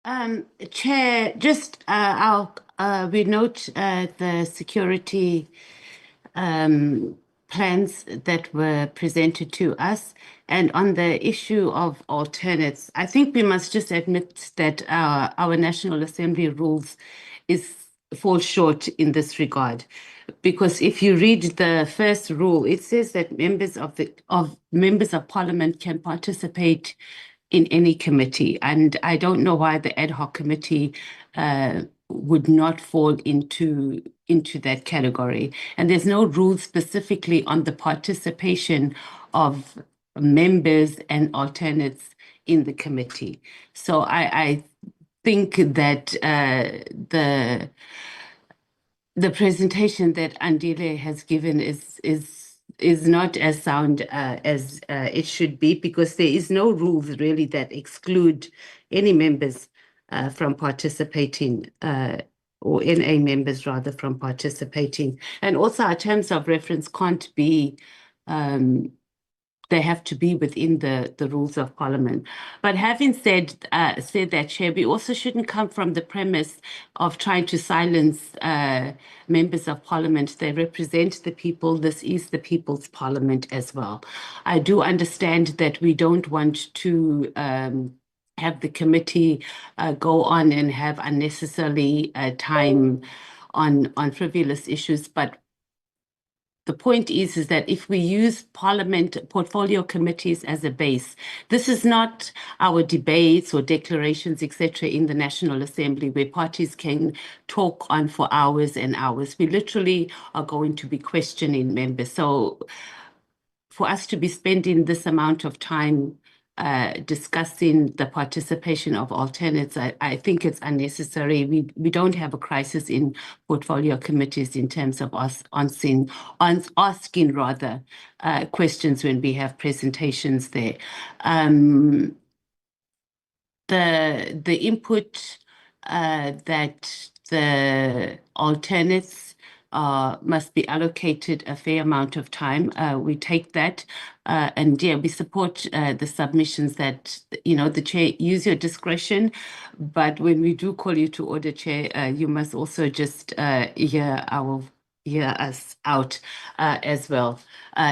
Chair, just we note the security plans that were presented to us. And on the issue of alternates, I think we must just admit that our National Assembly rules fall short in this regard. Because if you read the first rule, it says that members of Parliament can participate in any committee. And I don't know why the ad hoc committee would not fall into that category. And there's no rule specifically on the participation of members and alternates in the committee. So I think that the presentation that Andile has given is not as sound as it should be, because there is no rules really that exclude any members from participating, or NA members rather, from participating. And also our terms of reference can't be they have to be within the rules of Parliament. But having said that, Chair, we also shouldn't come from the premise of trying to silence members of Parliament. They represent the people. This is the People's Parliament as well. I do understand that we don't want to have the committee go on and have unnecessarily time on frivolous issues, but the point is that if we use Parliament portfolio committees as a base, this is not our debates or declarations, etc., in the National Assembly where parties can talk on for hours and hours. We literally are going to be questioning members. So for us to be spending this amount of time discussing the participation of alternates, I think it's unnecessary. We don't have a crisis in portfolio committees in terms of us asking questions when we have presentations there. The input that the alternates must be allocated a fair amount of time. We take that, and yeah, we support the submissions that, the Chair, use your discretion. But when we do call you to order, Chair, you must also just hear us out as well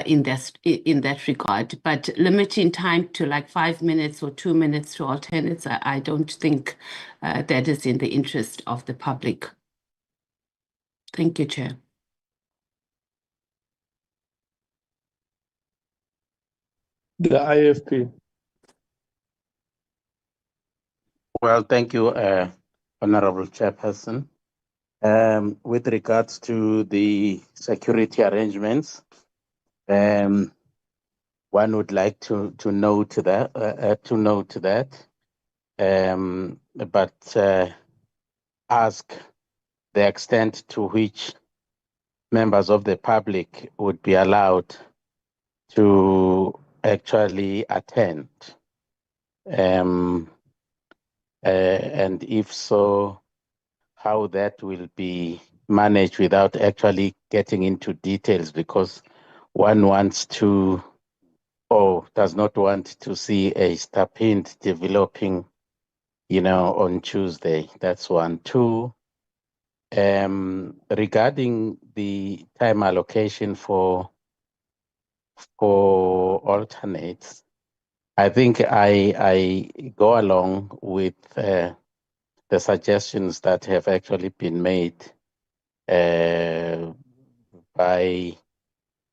in that regard. But limiting time to like 5 minutes or 2 minutes to alternates, I don't think that is in the interest of the public. Thank you, Chair. The IFP. Well, thank you, Honorable Chairperson. With regards to the security arrangements, one would like to note that, but ask the extent to which members of the public would be allowed to actually attend, and if so, how that will be managed without actually getting into details, because one wants to or does not want to see a stampede developing, on Tuesday. That's one. Two, regarding the time allocation for alternates, I think I go along with the suggestions that have actually been made by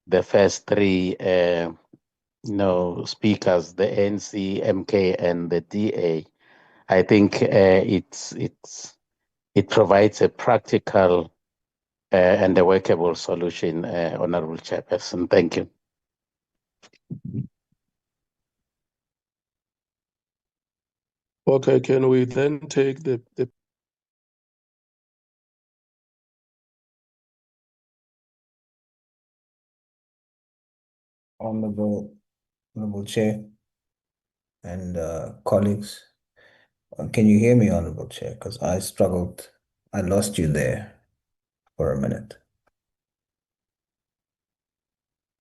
the first three speakers, the ANC, MK, and the DA. I think it provides a practical and a workable solution, Honorable Chairperson. Thank you. Okay, can we then take the Honorable Chair and colleagues. Can you hear me, Honorable Chair? Because I struggled. I lost you there for a minute.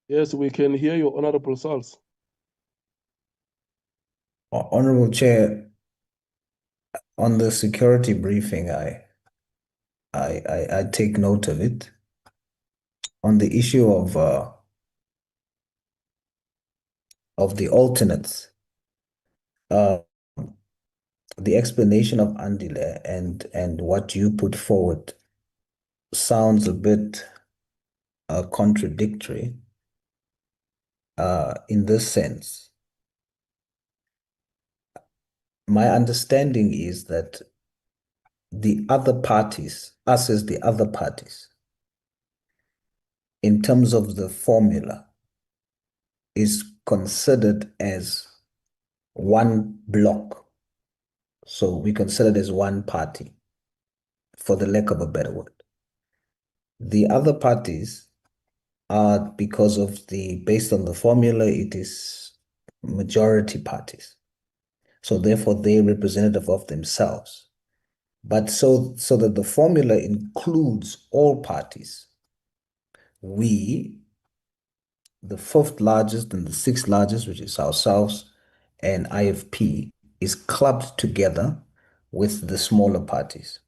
Yes, we can hear you, Honorable Sals. Honorable Chair, On the security briefing, I take note of it. On the issue of the alternates, the explanation of Andile and what you put forward sounds a bit contradictory in this sense. My understanding is that the other parties, us as the other parties, in terms of the formula, is considered as one block. So we consider it as one party, for the lack of a better word. The other parties are, because of based on the formula, it is majority parties. So therefore, they're representative of themselves. But so that the formula includes all parties, we, the fifth largest and the sixth largest, which is ourselves and IFP, is clubbed together with the smaller parties.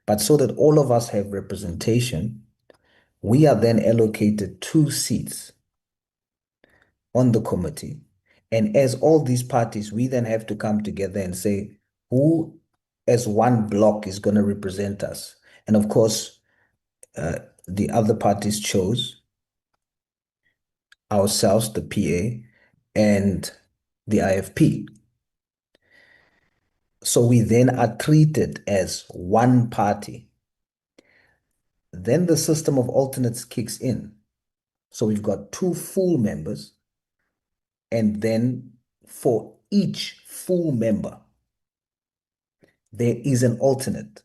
But so that all of us have representation, we are then allocated 2 seats on the committee. And as all these parties, we then have to come together and say who as one block is going to represent us. And of course, the other parties chose ourselves, the PA, and the IFP. So we then are treated as one party. Then the system of alternates kicks in. So we've got 2 full members, and then for each full member, there is an alternate.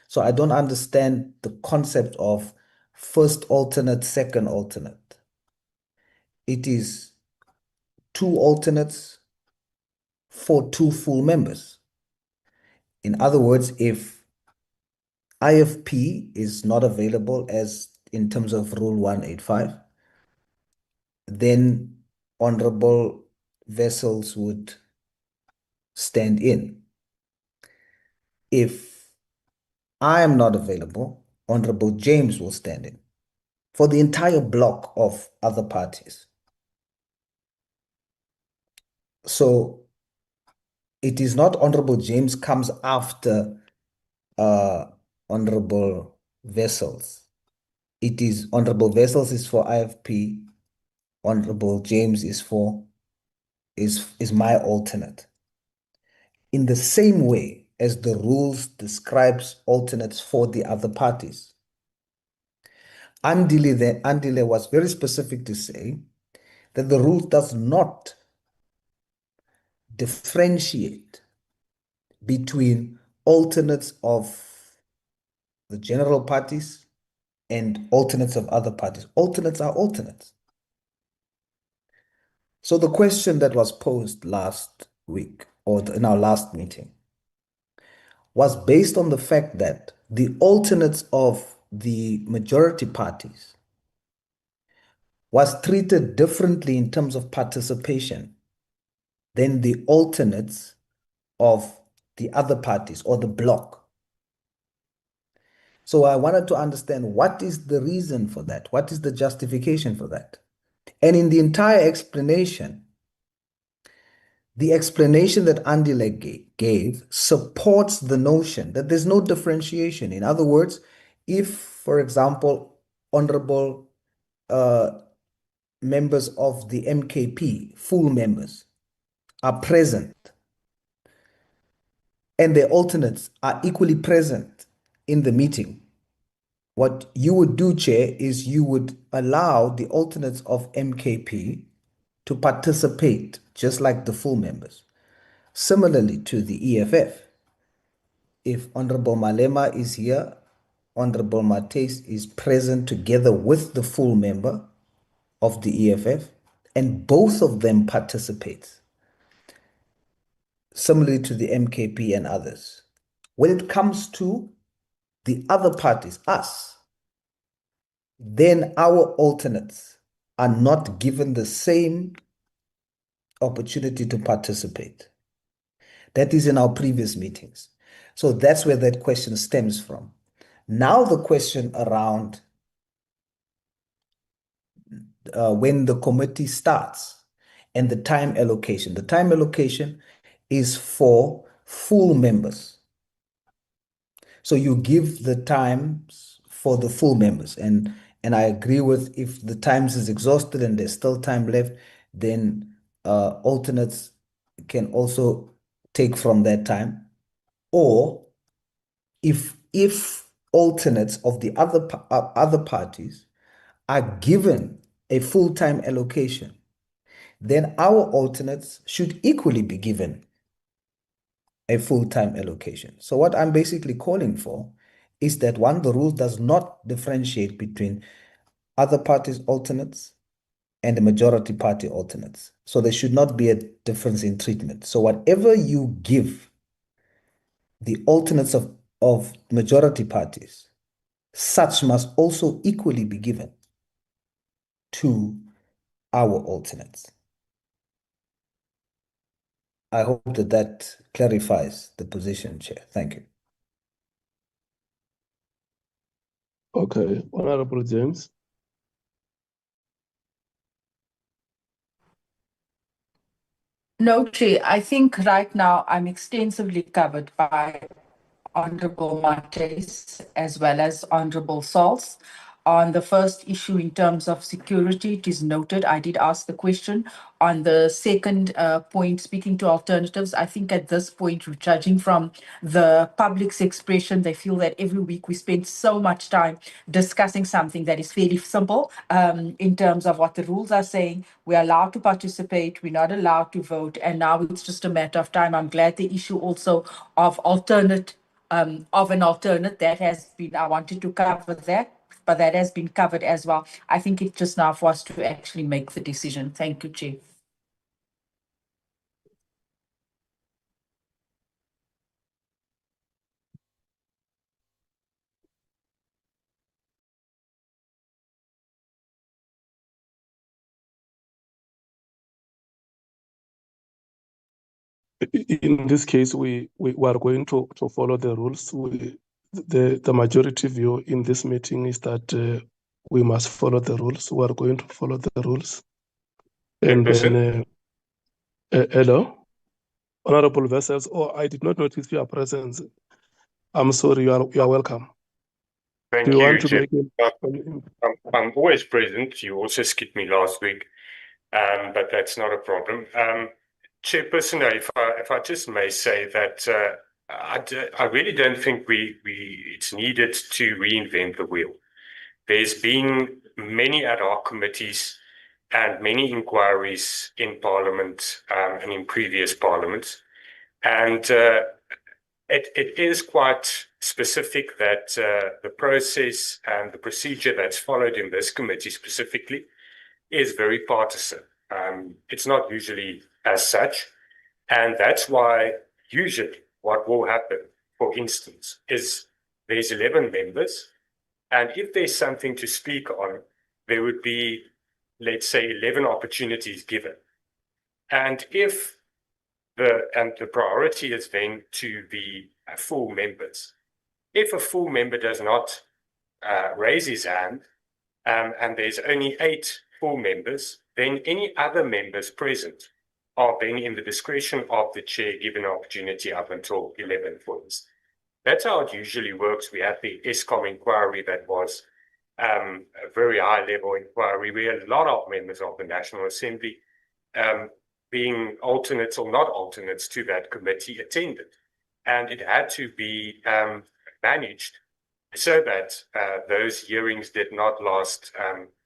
So I don't understand the concept of first alternate, second alternate. It is 2 alternates for 2 full members. In other words, if IFP is not available as in terms of Rule 185, then Honorable Vessels would stand in. If I am not available, Honorable James will stand in for the entire block of other parties. So it is not Honorable James comes after Honorable Vessels. It is Honorable Vessels is for IFP, Honorable James is my alternate. In the same way as the rules describes alternates for the other parties. Andile was very specific to say that the rule does not differentiate between alternates of the general parties and alternates of other parties. Alternates are alternates. So the question that was posed last week, or in our last meeting, was based on the fact that the alternates of the majority parties was treated differently in terms of participation than the alternates of the other parties or the bloc. So I wanted to understand what is the reason for that? What is the justification for that? And in the entire explanation, the explanation that Andile gave supports the notion that there's no differentiation. In other words, if, for example, honorable members of the MKP, full members, are present and their alternates are equally present in the meeting, what you would do, Chair, is you would allow the alternates of MKP to participate just like the full members. Similarly to the EFF, if Honorable Malema is here, Honorable Mates is present together with the full member of the EFF, and both of them participate. Similarly to the MKP and others. When it comes to the other parties, us, then our alternates are not given the same opportunity to participate. That is in our previous meetings. So that's where that question stems from. Now the question around when the committee starts and the time allocation. The time allocation is for full members. So you give the times for the full members. And I agree with, if the times is exhausted and there's still time left, then alternates can also take from that time. Or if alternates of the other parties are given a full-time allocation, then our alternates should equally be given a full-time allocation. So what I'm basically calling for is that, one, the rule does not differentiate between other parties' alternates and the majority party alternates. So there should not be a difference in treatment. So whatever you give the alternates of majority parties, such must also equally be given to our alternates. I hope that that clarifies the position, Chair. Thank you. Okay, Honorable James. No, Chair, I think right now I'm extensively covered by Honorable Mates as well as Honorable Salts. On the first issue in terms of security, it is noted. I did ask the question. On the second point, speaking to alternatives, I think at this point, judging from the public's expression, they feel that every week we spend so much time discussing something that is fairly simple in terms of what the rules are saying. We're allowed to participate, we're not allowed to vote, and now it's just a matter of time. I'm glad the issue also of an alternate that has been, I wanted to cover that, but that has been covered as well. I think it's just now for us to actually make the decision. Thank you, Chair. In this case, we are going to follow the rules. The majority view in this meeting is that we must follow the rules. We are going to follow the rules. And then, hello, Honorable Vessels. Oh, I did not notice your presence. I'm sorry. You are welcome. Thank Do you want to Chair. make I'm always present. You also skipped me last week, but that's not a problem. Chairperson, if I just may say that I really don't think it's needed to reinvent the wheel. There's been many ad hoc committees and many inquiries in Parliament and in previous parliaments, and it is quite specific that the process and the procedure that's followed in this committee specifically is very partisan. It's not usually as such, and that's why usually what will happen, for instance, is there's 11 members, and if there's something to speak on, there would be, let's say, 11 opportunities given. And if the priority is then to the full members. If a full member does not raise his hand, and there's only 8 full members, then any other members present are then in the discretion of the chair given an opportunity up until 11, for instance. That's how it usually works. We had the ESCOM inquiry that was a very high-level inquiry. We had a lot of members of the National Assembly being alternates or not alternates to that committee attended. And it had to be managed so that those hearings did not last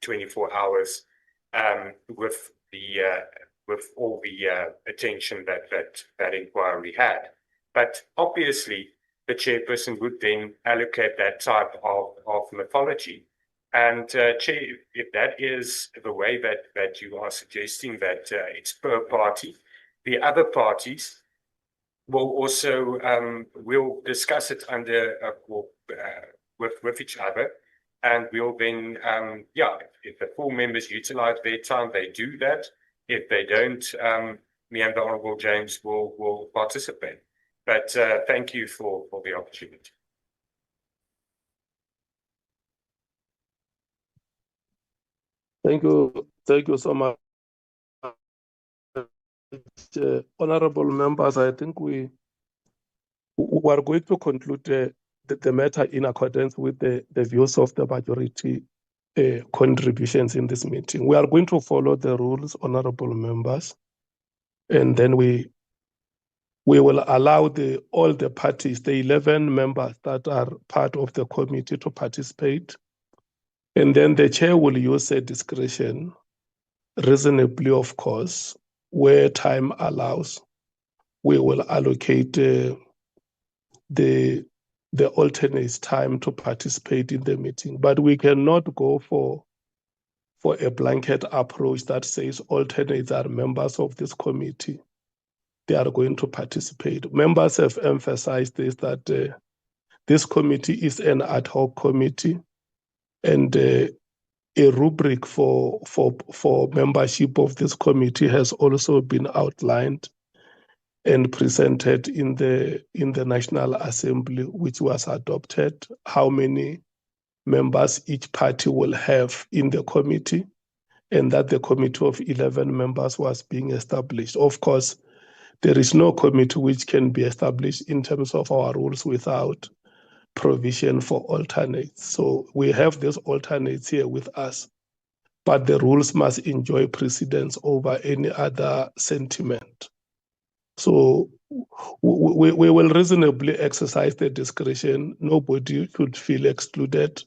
24 hours with all the attention that inquiry had. But obviously, the chairperson would then allocate that type of mythology. And Chair, if that is the way that you are suggesting that it's per party, the other parties will also we'll discuss it under with each other, and we'll then if the full members utilize their time, they do that. If they don't me and the Honorable James will participate. But thank you for the opportunity. Thank you so much. Honorable members, I think we are going to conclude the matter in accordance with the views of the majority contributions in this meeting. We are going to follow the rules, honorable members, and then we will allow all the parties, the 11 members that are part of the committee, to participate. And then the chair will use a discretion, reasonably, of course, where time allows. We will allocate the alternates time to participate in the meeting. But we cannot go for a blanket approach that says alternates are members of this committee. They are going to participate. Members have emphasized this, that this committee is an ad hoc committee, and a rubric for membership of this committee has also been outlined and presented in the National Assembly, which was adopted, how many members each party will have in the committee, and that the committee of 11 members was being established. Of course, there is no committee which can be established in terms of our rules without provision for alternates. So we have these alternates here with us, but the rules must enjoy precedence over any other sentiment. So we will reasonably exercise the discretion. Nobody should feel excluded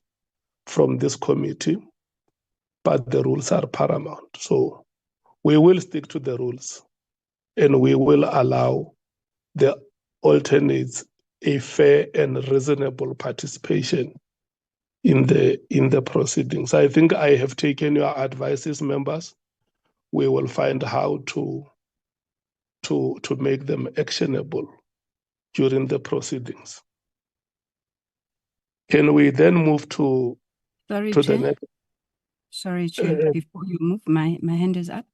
from this committee, but the rules are paramount. So we will stick to the rules, and we will allow the alternates a fair and reasonable participation in the proceedings. I think I have taken your advices, members. We will find how to make them actionable during the proceedings. Can we then move to Sorry, the Chair. next? Sorry, Chair. Before you move, my hand is up.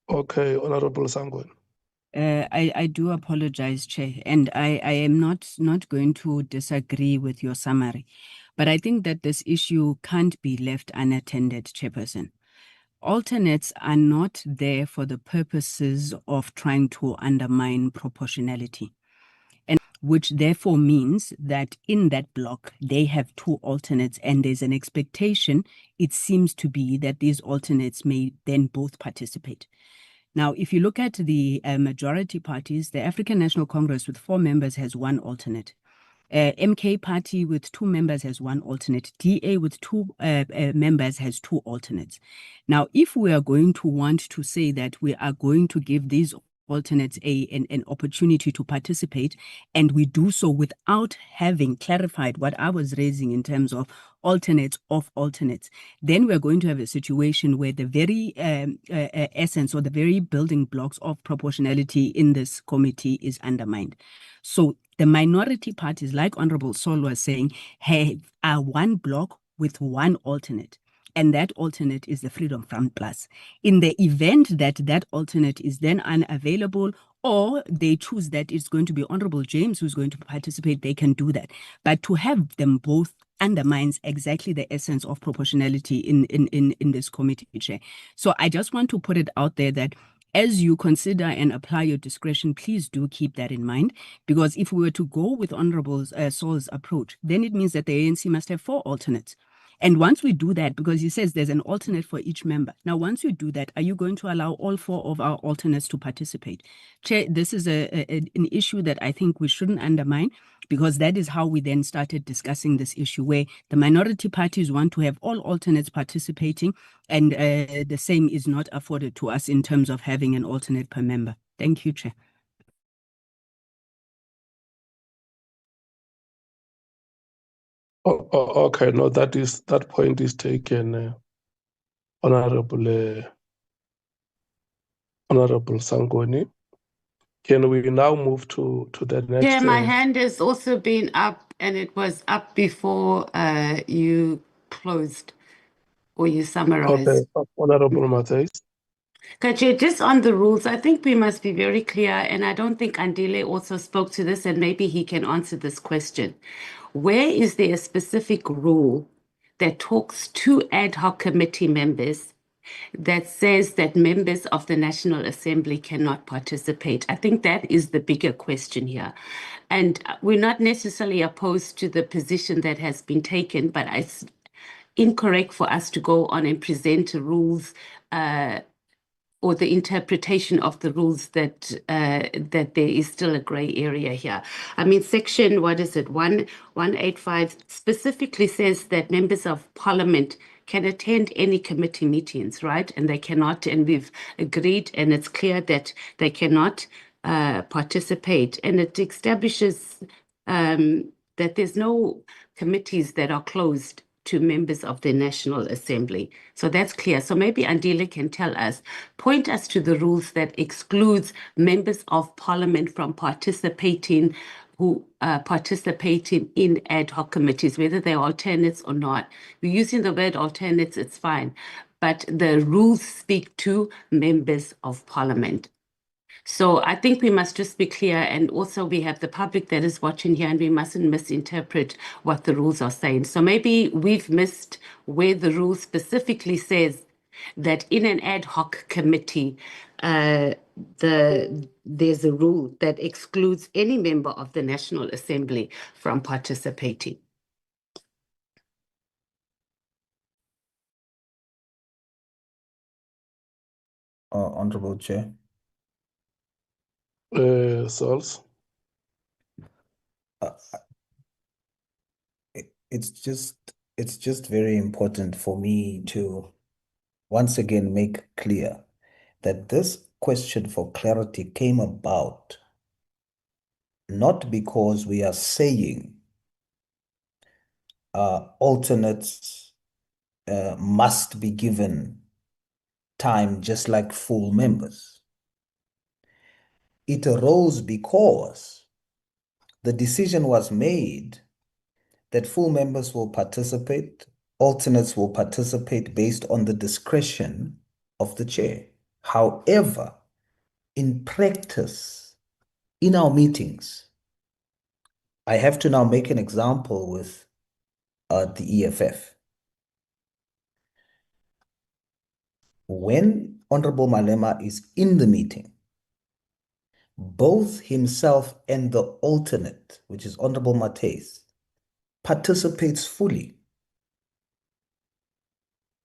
Okay, Honorable Sangwen. I do apologize, Chair, and I am not going to disagree with your summary, but I think that this issue can't be left unattended, Chairperson. Alternates are not there for the purposes of trying to undermine proportionality, and which therefore means that in that block, they have two alternates, and there's an expectation, it seems to be, that these alternates may then both participate. Now, if you look at the majority parties, the African National Congress with 4 members has 1 alternate. MK Party with 2 members has 1 alternate. DA with 2 members has 2 alternates. Now, if we are going to want to say that we are going to give these alternates an opportunity to participate, and we do so without having clarified what I was raising in terms of alternates of alternates, then we're going to have a situation where the very essence or the very building blocks of proportionality in this committee is undermined. So the minority parties, like Honorable Sol was saying, are 1 block with 1 alternate. And that alternate is the Freedom Front Plus. In the event that that alternate is then unavailable, or they choose that it's going to be Honorable James who's going to participate, they can do that. But to have them both undermines exactly the essence of proportionality in this committee, Chair. So I just want to put it out there that as you consider and apply your discretion, please do keep that in mind, because if we were to go with Honorable Sol's approach, then it means that the ANC must have 4 alternates. And once we do that, because he says there's an alternate for each member. Now, once you do that, are you going to allow all 4 of our alternates to participate? Chair, this is an issue that I think we shouldn't undermine, because that is how we then started discussing this issue, where the minority parties want to have all alternates participating, and the same is not afforded to us in terms of having an alternate per member. Thank you, Chair. Okay, no, that point is taken, Honorable Sangoni. Can we now move to the next? Yeah, my hand has also been up, and it was up before you closed or you summarized. Okay, Honorable Matthijs. Kache, just on the rules, I think we must be very clear, and I don't think Andile also spoke to this, and maybe he can answer this question. Where is there a specific rule that talks to ad hoc committee members that says that members of the National Assembly cannot participate? I think that is the bigger question here. And we're not necessarily opposed to the position that has been taken, but it's incorrect for us to go on and present rules or the interpretation of the rules that that there is still a gray area here. I mean, section, what is it, 185 specifically says that members of parliament can attend any committee meetings, right? And they cannot, and we've agreed, and it's clear that they cannot participate. And it establishes that there's no committees that are closed to members of the National Assembly. So that's clear. So maybe Andile can tell us, point us to the rules that excludes members of parliament from participating in ad hoc committees, whether they're alternates or not. We're using the word alternates, it's fine. But the rules speak to members of parliament. So I think we must just be clear, and also we have the public that is watching here, and we mustn't misinterpret what the rules are saying. So maybe we've missed where the rule specifically says that in an ad hoc committee, there's a rule that excludes any member of the National Assembly from participating. Honorable Chair. Sols. It's just very important for me to once again make clear that this question for clarity came about not because we are saying alternates must be given time just like full members. It arose because the decision was made that full members will participate, alternates will participate based on the discretion of the chair. However, in practice, in our meetings, I have to now make an example with the EFF. When Honorable Malema is in the meeting, both himself and the alternate, which is Honorable Mates, participates fully.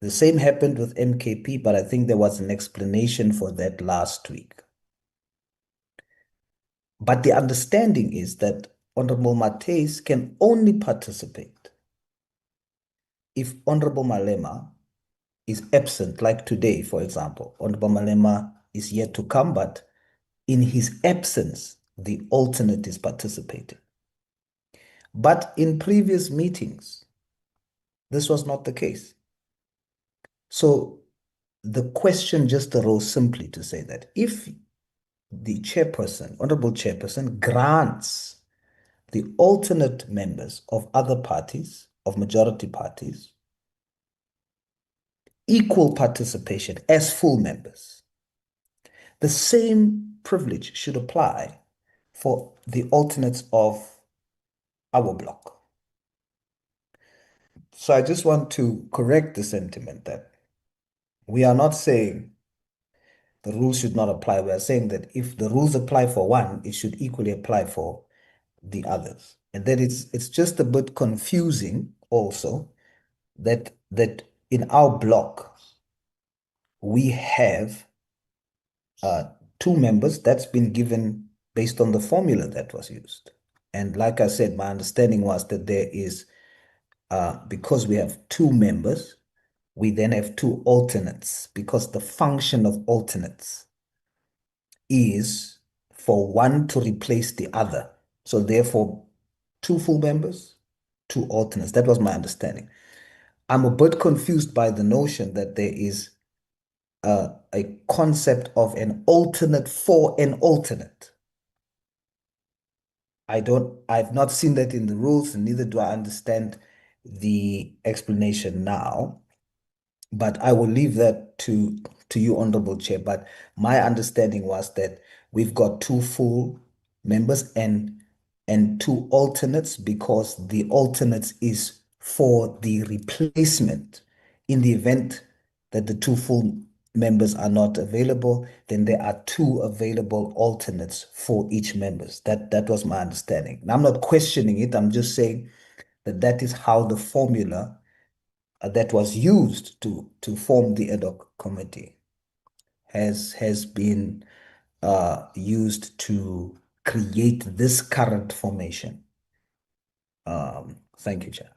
The same happened with MKP, but I think there was an explanation for that last week. But the understanding is that Honorable Mates can only participate if Honorable Malema is absent, like today, for example. Honorable Malema is yet to come, but in his absence, the alternate is participating. But in previous meetings, this was not the case. So the question just arose simply to say that if the chairperson, honorable chairperson, grants the alternate members of other parties, of majority parties, equal participation as full members, the same privilege should apply for the alternates of our block. So I just want to correct the sentiment that we are not saying the rules should not apply. We are saying that if the rules apply for one, it should equally apply for the others. And then it's just a bit confusing also that in our block we have two members that's been given based on the formula that was used. And like I said, my understanding was that there is because we have two members, we then have two alternates, because the function of alternates is for one to replace the other. So therefore, two full members, two alternates. That was my understanding. I'm a bit confused by the notion that there is a concept of an alternate for an alternate. I've not seen that in the rules, and neither do I understand the explanation now. But I will leave that to you, Honorable Chair. But my understanding was that we've got two full members and two alternates, because the alternates is for the replacement. In the event that the two full members are not available, then there are two available alternates for each members. That was my understanding. And I'm not questioning it. I'm just saying that that is how the formula that was used to form the ad hoc committee has been used to create this current formation. Thank you, Chair.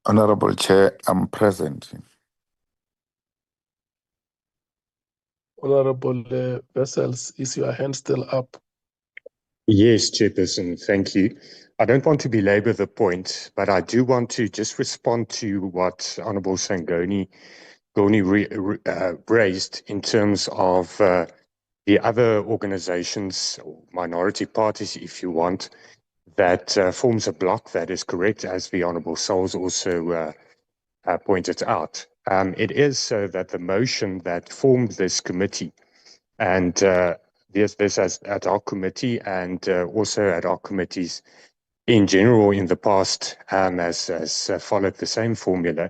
Honorable Chair, I'm present. Honorable Wessels, is your hand still up? Yes, Chairperson, thank you. I don't want to belabor the point, but I do want to just respond to what Honorable Sangoni raised in terms of the other organizations, or minority parties, if you want, that forms a bloc. That is correct, as the Honorable Souls also pointed out. It is so that the motion that formed this committee, and this as ad hoc committee, and also ad hoc committees in general in the past, has followed the same formula,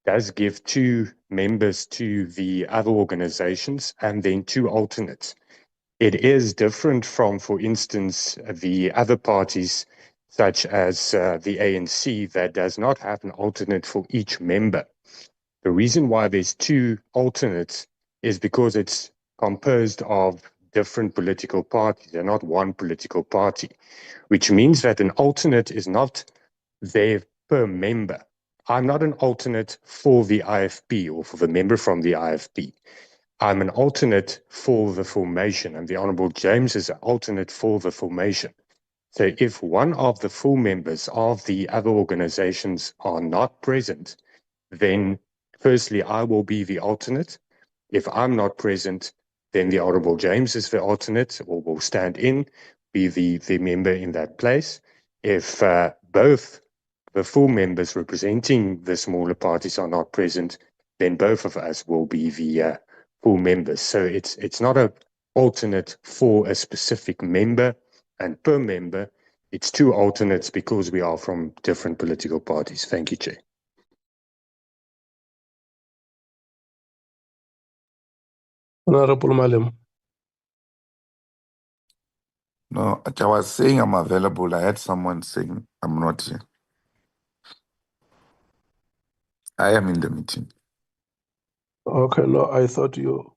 does give two members to the other organizations and then two alternates. It is different from, for instance, the other parties, such as the ANC, that does not have an alternate for each member. The reason why there's two alternates is because it's composed of different political parties. They're not one political party, which means that an alternate is not there per member. I'm not an alternate for the IFP or for the member from the IFP. I'm an alternate for the formation, and the Honourable James is an alternate for the formation. So if one of the full members of the other organizations are not present, then firstly, I will be the alternate. If I'm not present, then the Honourable James is the alternate, or will stand in, be the member in that place. If both the full members representing the smaller parties are not present, then both of us will be the full members. So it's not an alternate for a specific member and per member. It's two alternates because we are from different political parties. Thank you, Chair. Honorable Malem. No, I was saying I'm available. I had someone saying I'm not here. I am in the meeting. Okay, no, I thought you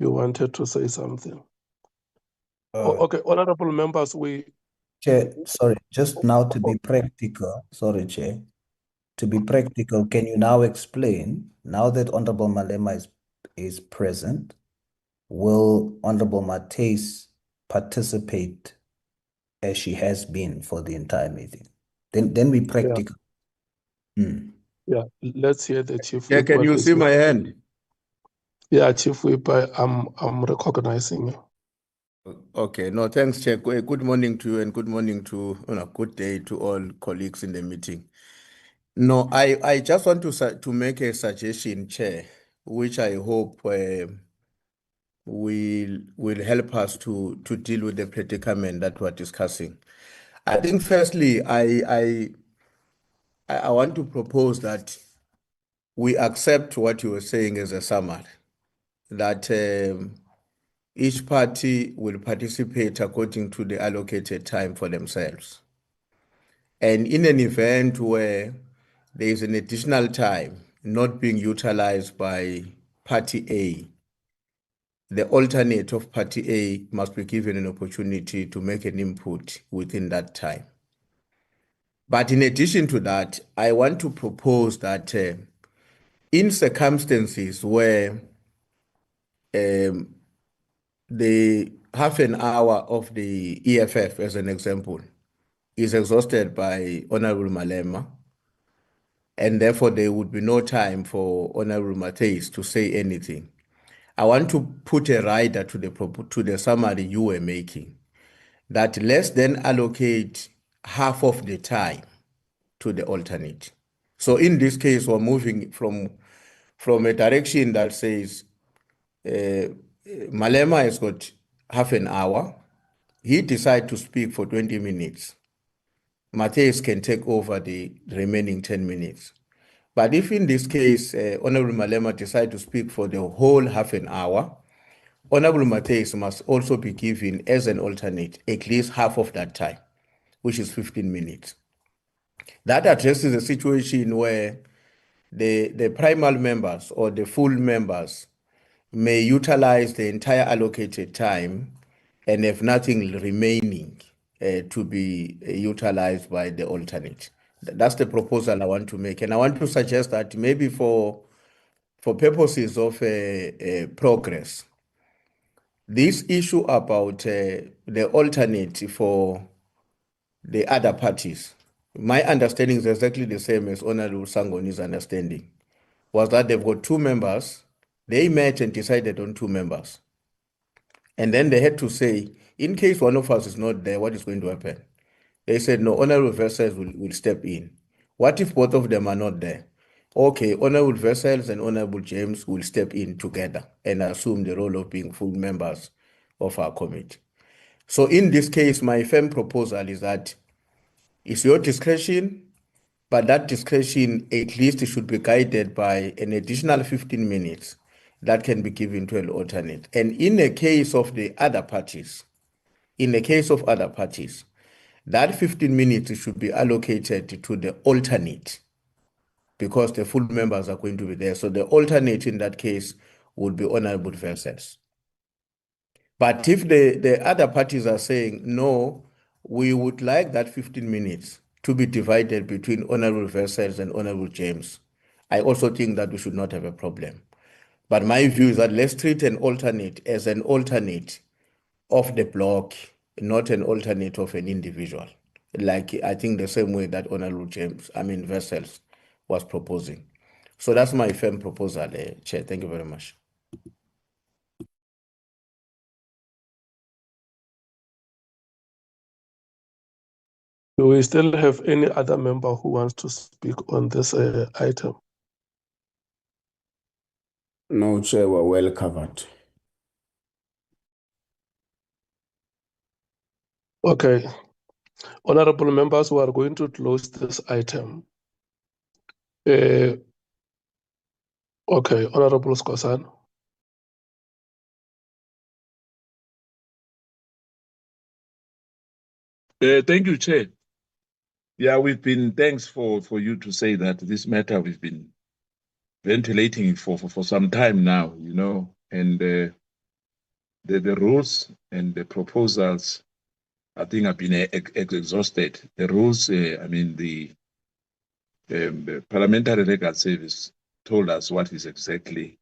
wanted to say something. Okay, honorable members, Chair, sorry, just now to be practical, sorry, Chair. To be practical, can you now explain, now that Honorable Malema is present, will Honorable Mates participate as she has been for the entire meeting? Then we practical. yeah, let's hear the Chief Yeah, Whip. can you see my hand? Yeah, Chief Whip, I'm recognizing you. Okay, no, thanks, Chair. Good morning to you, and good morning to, good day to all colleagues in the meeting. No, I just want to make a suggestion, Chair, which I hope will help us to deal with the predicament that we're discussing. I think firstly, I want to propose that we accept what you were saying as a summary, that each party will participate according to the allocated time for themselves. And in an event where there is an additional time not being utilized by Party A, the alternate of Party A must be given an opportunity to make an input within that time. But in addition to that, I want to propose that in circumstances where the half an hour of the EFF, as an example, is exhausted by Honorable Malema, and therefore there would be no time for Honorable Matthias to say anything. I want to put a rider to the summary you were making, that let's then allocate half of the time to the alternate. So in this case, we're moving from a direction that says Malema has got half an hour. He decides to speak for 20 minutes. Matthias can take over the remaining 10 minutes. But if in this case, Honorable Malema decides to speak for the whole half an hour, Honorable Matthias must also be given as an alternate at least half of that time, which is 15 minutes. That addresses a situation where the primal members or the full members may utilize the entire allocated time and have nothing remaining to be utilized by the alternate. That's the proposal I want to make. And I want to suggest that maybe for purposes of progress, this issue about the alternate for the other parties, my understanding is exactly the same as Honorable Sangoni's understanding, was that they've got two members, they met and decided on two members. And then they had to say, in case one of us is not there, what is going to happen? They said, no, Honorable Vessels will step in. What if both of them are not there? Okay, Honorable Vessels and Honorable James will step in together and assume the role of being full members of our committee. So in this case, my firm proposal is that it's your discretion, but that discretion at least should be guided by an additional 15 minutes that can be given to an alternate. And in the case of the other parties, that 15 minutes should be allocated to the alternate because the full members are going to be there. So the alternate in that case would be Honorable Vessels. But if the other parties are saying, no, we would like that 15 minutes to be divided between Honorable Vessels and Honorable James, I also think that we should not have a problem. But my view is that let's treat an alternate as an alternate of the block, not an alternate of an individual. Like I think the same way that Honorable Vessels was proposing. So that's my firm proposal, Chair. Thank you very much. Do we still have any other member who wants to speak on this item? No, Chair, we're well covered. Okay. Honorable members, we are going to close this item. Okay, Honorable Skosan. Thank you, Chair. Yeah, thanks for you to say that this matter we've been ventilating for some time now, you know, and the rules and the proposals, I think, have been exhausted. The rules, the Parliamentary Legal Service told us what is exactly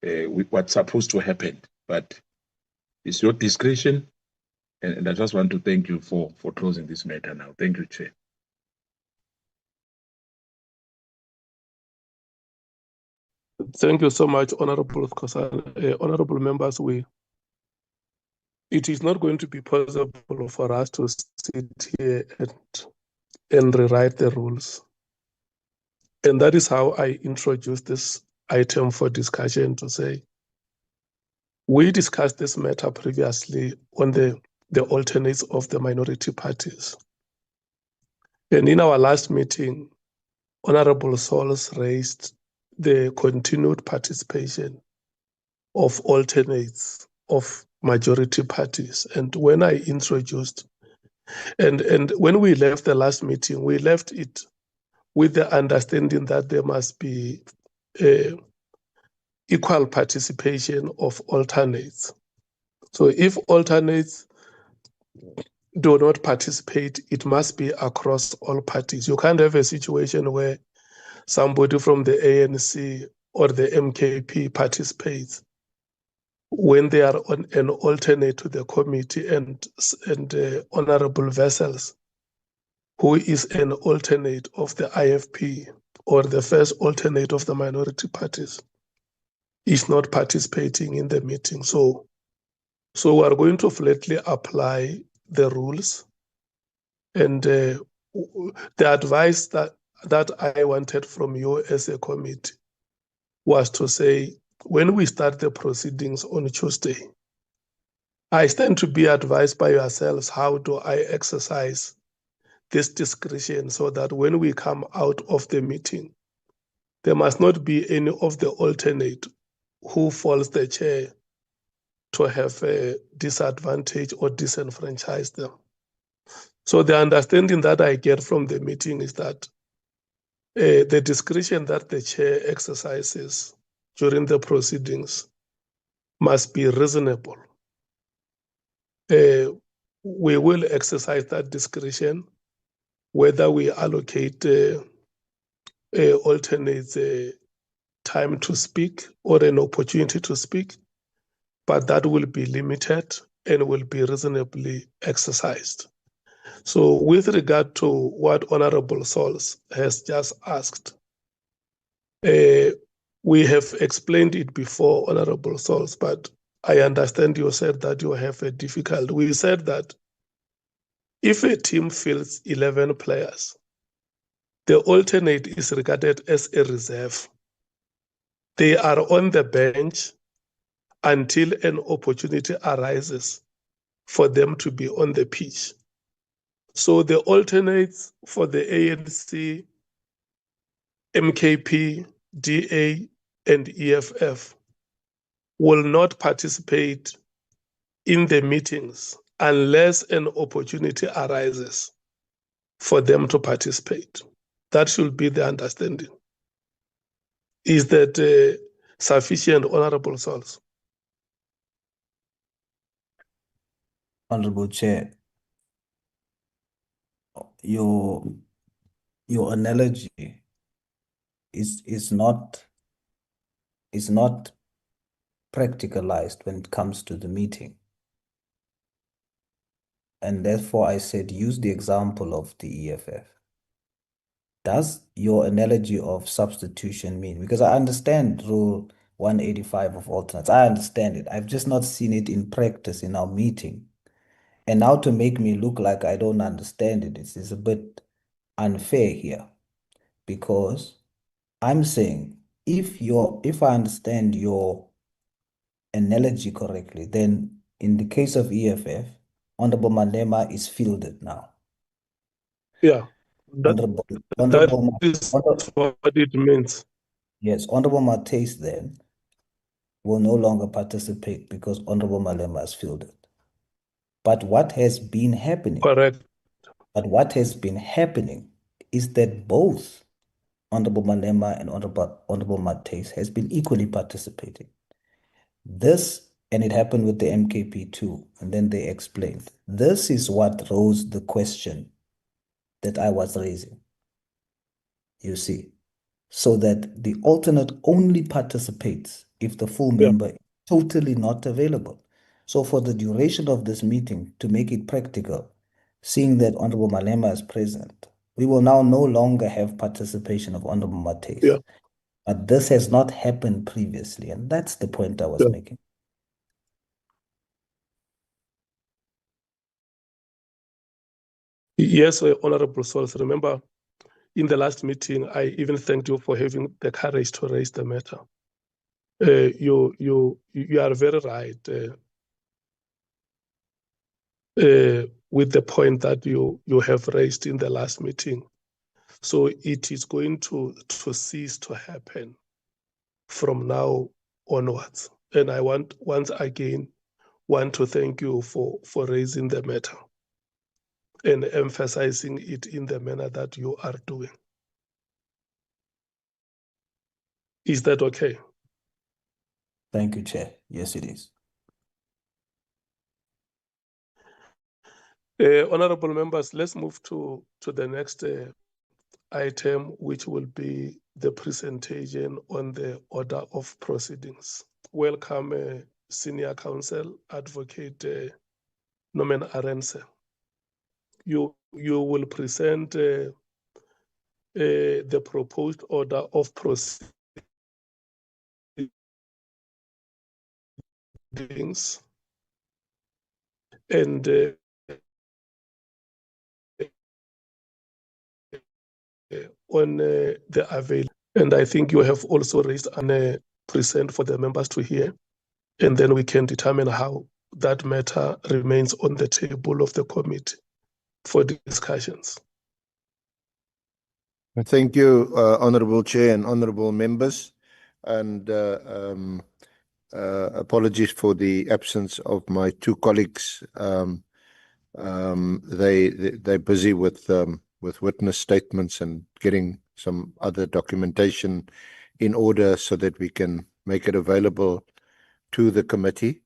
what's supposed to happen, but it's your discretion, and I just want to thank you for closing this matter now. Thank you, Chair. Thank you so much, Honorable Skosan. Honorable members, it is not going to be possible for us to sit here and rewrite the rules. And that is how I introduced this item for discussion, to say, we discussed this matter previously on the alternates of the minority parties. And in our last meeting, Honorable Sols raised the continued participation of alternates of majority parties. And when I introduced, and when we left the last meeting, we left it with the understanding that there must be equal participation of alternates. So if alternates do not participate, it must be across all parties. You can't have a situation where somebody from the ANC or the MKP participates when they are on an alternate to the committee, and Honorable Vessels, who is an alternate of the IFP, or the first alternate of the minority parties is not participating in the meeting. So we are going to flatly apply the rules, and the advice that I wanted from you as a committee was to say, when we start the proceedings on Tuesday, I stand to be advised by yourselves how do I exercise this discretion so that when we come out of the meeting, there must not be any of the alternate who falls the chair to have a disadvantage or disenfranchise them. So the understanding that I get from the meeting is that the discretion that the chair exercises during the proceedings must be reasonable. We will exercise that discretion, whether we allocate alternates time to speak or an opportunity to speak, but that will be limited and will be reasonably exercised. So with regard to what Honorable Sols has just asked, we have explained it before, Honorable Sols, but I understand you said that you have a difficult. We said that if a team fields 11 players, the alternate is regarded as a reserve. They are on the bench until an opportunity arises for them to be on the pitch. So the alternates for the ANC, MKP, DA, and EFF will not participate in the meetings unless an opportunity arises for them to participate. That should be the understanding. Is that sufficient, Honorable Sols? Honorable Chair, your analogy is not practicalized when it comes to the meeting. And therefore I said use the example of the EFF. Does your analogy of substitution mean? Because I understand Rule 185 of alternates. I understand it. I've just not seen it in practice in our meeting. And now to make me look like I don't understand it is a bit unfair here. Because I'm saying if I understand your analogy correctly, then in the case of EFF, Honorable Malema is fielded now. Yeah, Honorable that is what it means. Yes, Honorable Mates then will no longer participate because Honorable Malema is fielded. But what has been happening? Correct. But what has been happening is that both Honorable Malema and Honorable Mates has been equally participating. This, and it happened with the MKP too, and then they explained. This is what rose the question that I was raising, you see, so that the alternate only participates if the full member is totally not available. So for the duration of this meeting, to make it practical, seeing that Honorable Malema is present, we will now no longer have participation of Honorable Mates. Yeah. But this has not happened previously, and that's the point I was making. Yes, Honorable Sols. Remember, in the last meeting, I even thanked you for having the courage to raise the matter. You are very right with the point that you have raised in the last meeting. So it is going to cease to happen from now onwards. And I want once again to thank you for raising the matter and emphasizing it in the manner that you are doing. Is that okay? Thank you, Chair. Yes, it is. Honorable members, let's move to the next item, which will be the presentation on the order of proceedings. Welcome, Senior Counsel Advocate Norman Arendse. You will present the proposed order of proceedings and on the avail. And I think you have also raised an present for the members to hear, and then we can determine how that matter remains on the table of the committee for discussions. Thank you, Honorable Chair and honorable members. And apologies for the absence of my two colleagues. They're busy with witness statements and getting some other documentation in order so that we can make it available to the committee.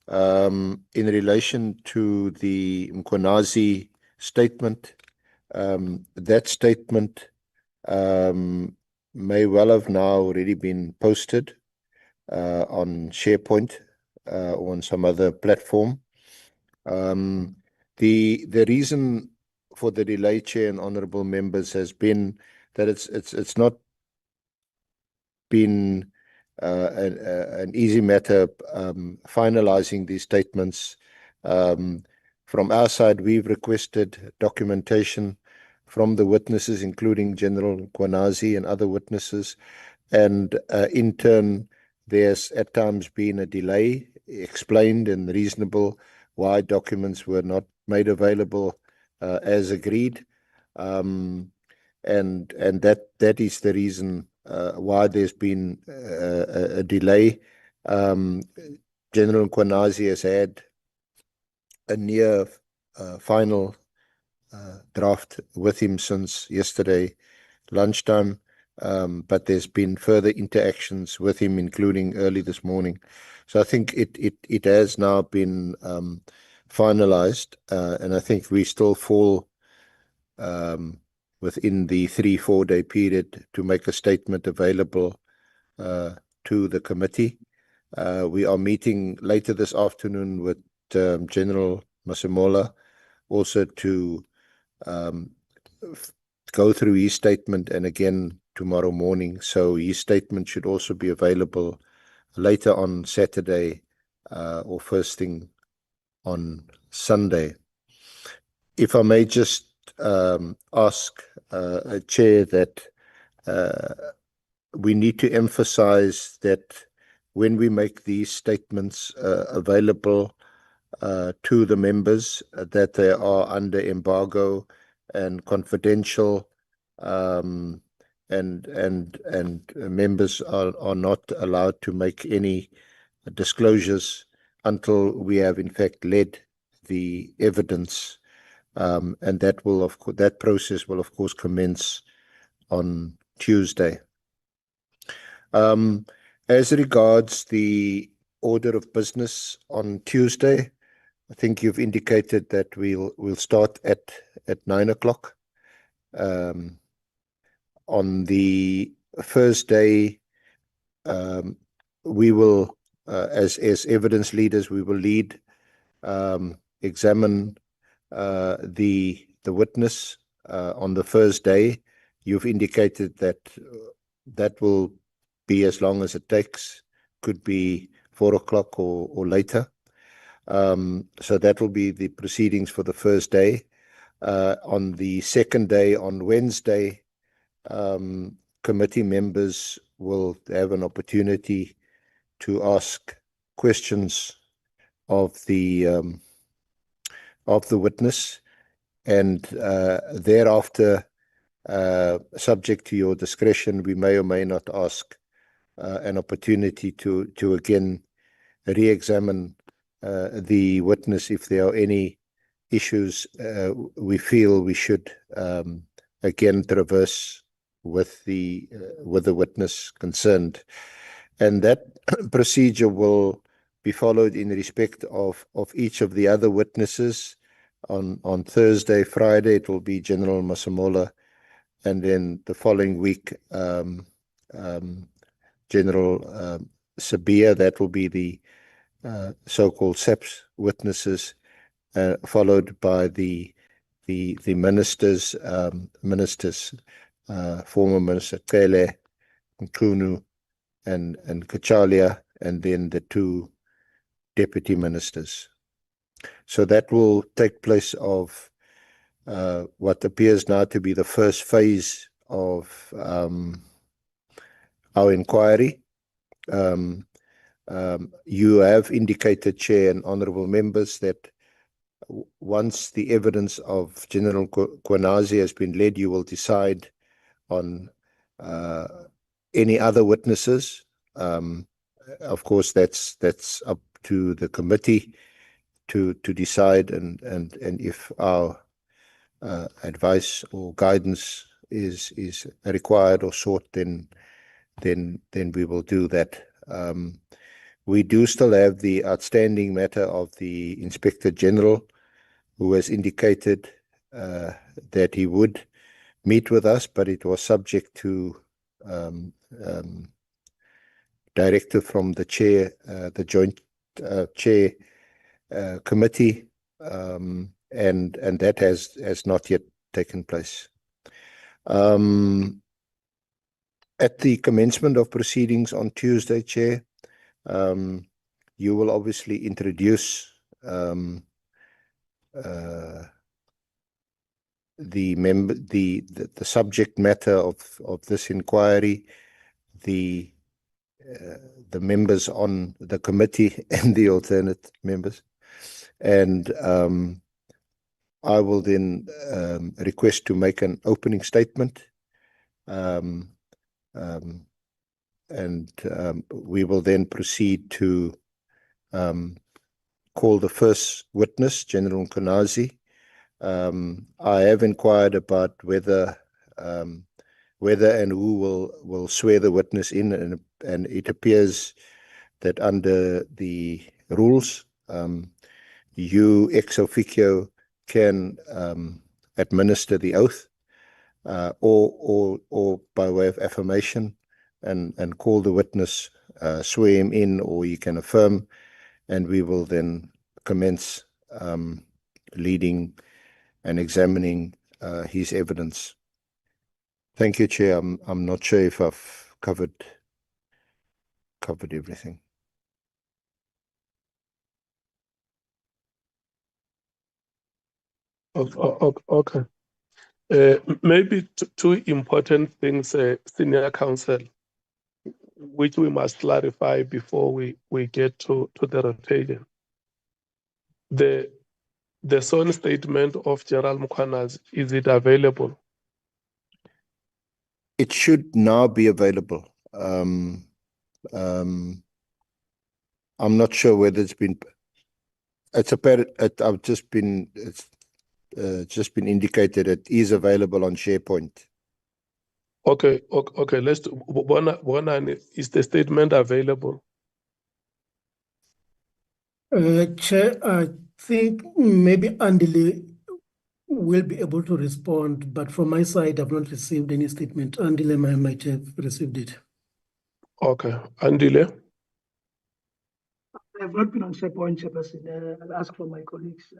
In relation to the Mkwanazi statement, that statement may well have now already been posted on SharePoint or on some other platform. The reason for the delay, Chair and honourable members, has been that it's not been an easy matter finalising these statements. From our side, we've requested documentation from the witnesses, including General Mkwanazi and other witnesses, and in turn, there's at times been a delay, explained and reasonable, why documents were not made available as agreed, and that is the reason why there's been a delay. General Mkwanazi has had a near final draft with him since yesterday lunchtime, but there's been further interactions with him, including early this morning. So I think it has now been finalized, and I think we still fall within the 3-4 day period to make a statement available to the committee. We are meeting later this afternoon with General Masemola also to go through his statement, and again tomorrow morning. So his statement should also be available later on Saturday or first thing on Sunday. If I may just ask Chair that we need to emphasize that when we make these statements available to the members, that they are under embargo and confidential, and members are not allowed to make any disclosures until we have in fact led the evidence, and that process will of course commence on Tuesday. As regards the order of business on Tuesday, I think you've indicated that we'll start at 9 o'clock. On the first day, we will, as evidence leaders, we will lead, examine the witness on the first day. You've indicated that will be as long as it takes, could be 4 o'clock or later. So that will be the proceedings for the first day. On the second day, on Wednesday, committee members will have an opportunity to ask questions of the witness, and thereafter, subject to your discretion, we may or may not ask an opportunity to again re-examine the witness if there are any issues we feel we should again traverse with the witness concerned. And that procedure will be followed in respect of each of the other witnesses. On Thursday, Friday, it will be General Masemola, and then the following week, General Sabia. That will be the so-called SAPS witnesses, followed by the ministers. former Minister Cele, Nkunu, and Kachalia, and then the two deputy ministers. So that will take place of what appears now to be the first phase of our inquiry. You have indicated, Chair and honourable members, that once the evidence of General Mkwanazi has been led, you will decide on any other witnesses. Of course, that's up to the committee to decide, and if our advice or guidance is required or sought, then we will do that. We do still have the outstanding matter of the Inspector General, who has indicated that he would meet with us, but it was subject to directive from the chair, the joint chair committee, and that has not yet taken place. At the commencement of proceedings on Tuesday, Chair, you will obviously introduce the subject matter of this inquiry, the members on the committee and the alternate members, and I will then request to make an opening statement, and we will then proceed to call the first witness, General Mkwanazi. I have inquired about whether and who will swear the witness in, and it appears that under the rules, you ex officio can administer the oath, or by way of affirmation, and call the witness, swear him in, or you can affirm, and we will then commence leading and examining his evidence. Thank you, Chair. I'm not sure if I've covered everything. Okay. Maybe two important things, Senior Counsel, which we must clarify before we get to the rotation. The sworn statement of General Mkwanazi, is it available? It should now be available. I'm not sure whether it's been. It's just been indicated it is available on SharePoint. Okay. Let's do one. Is the statement available? Chair, I think maybe Andile will be able to respond, but from my side, I've not received any statement. Andile might have received it. Okay, Andile. I have not been on SharePoint, Chairperson. I'll ask for my colleagues.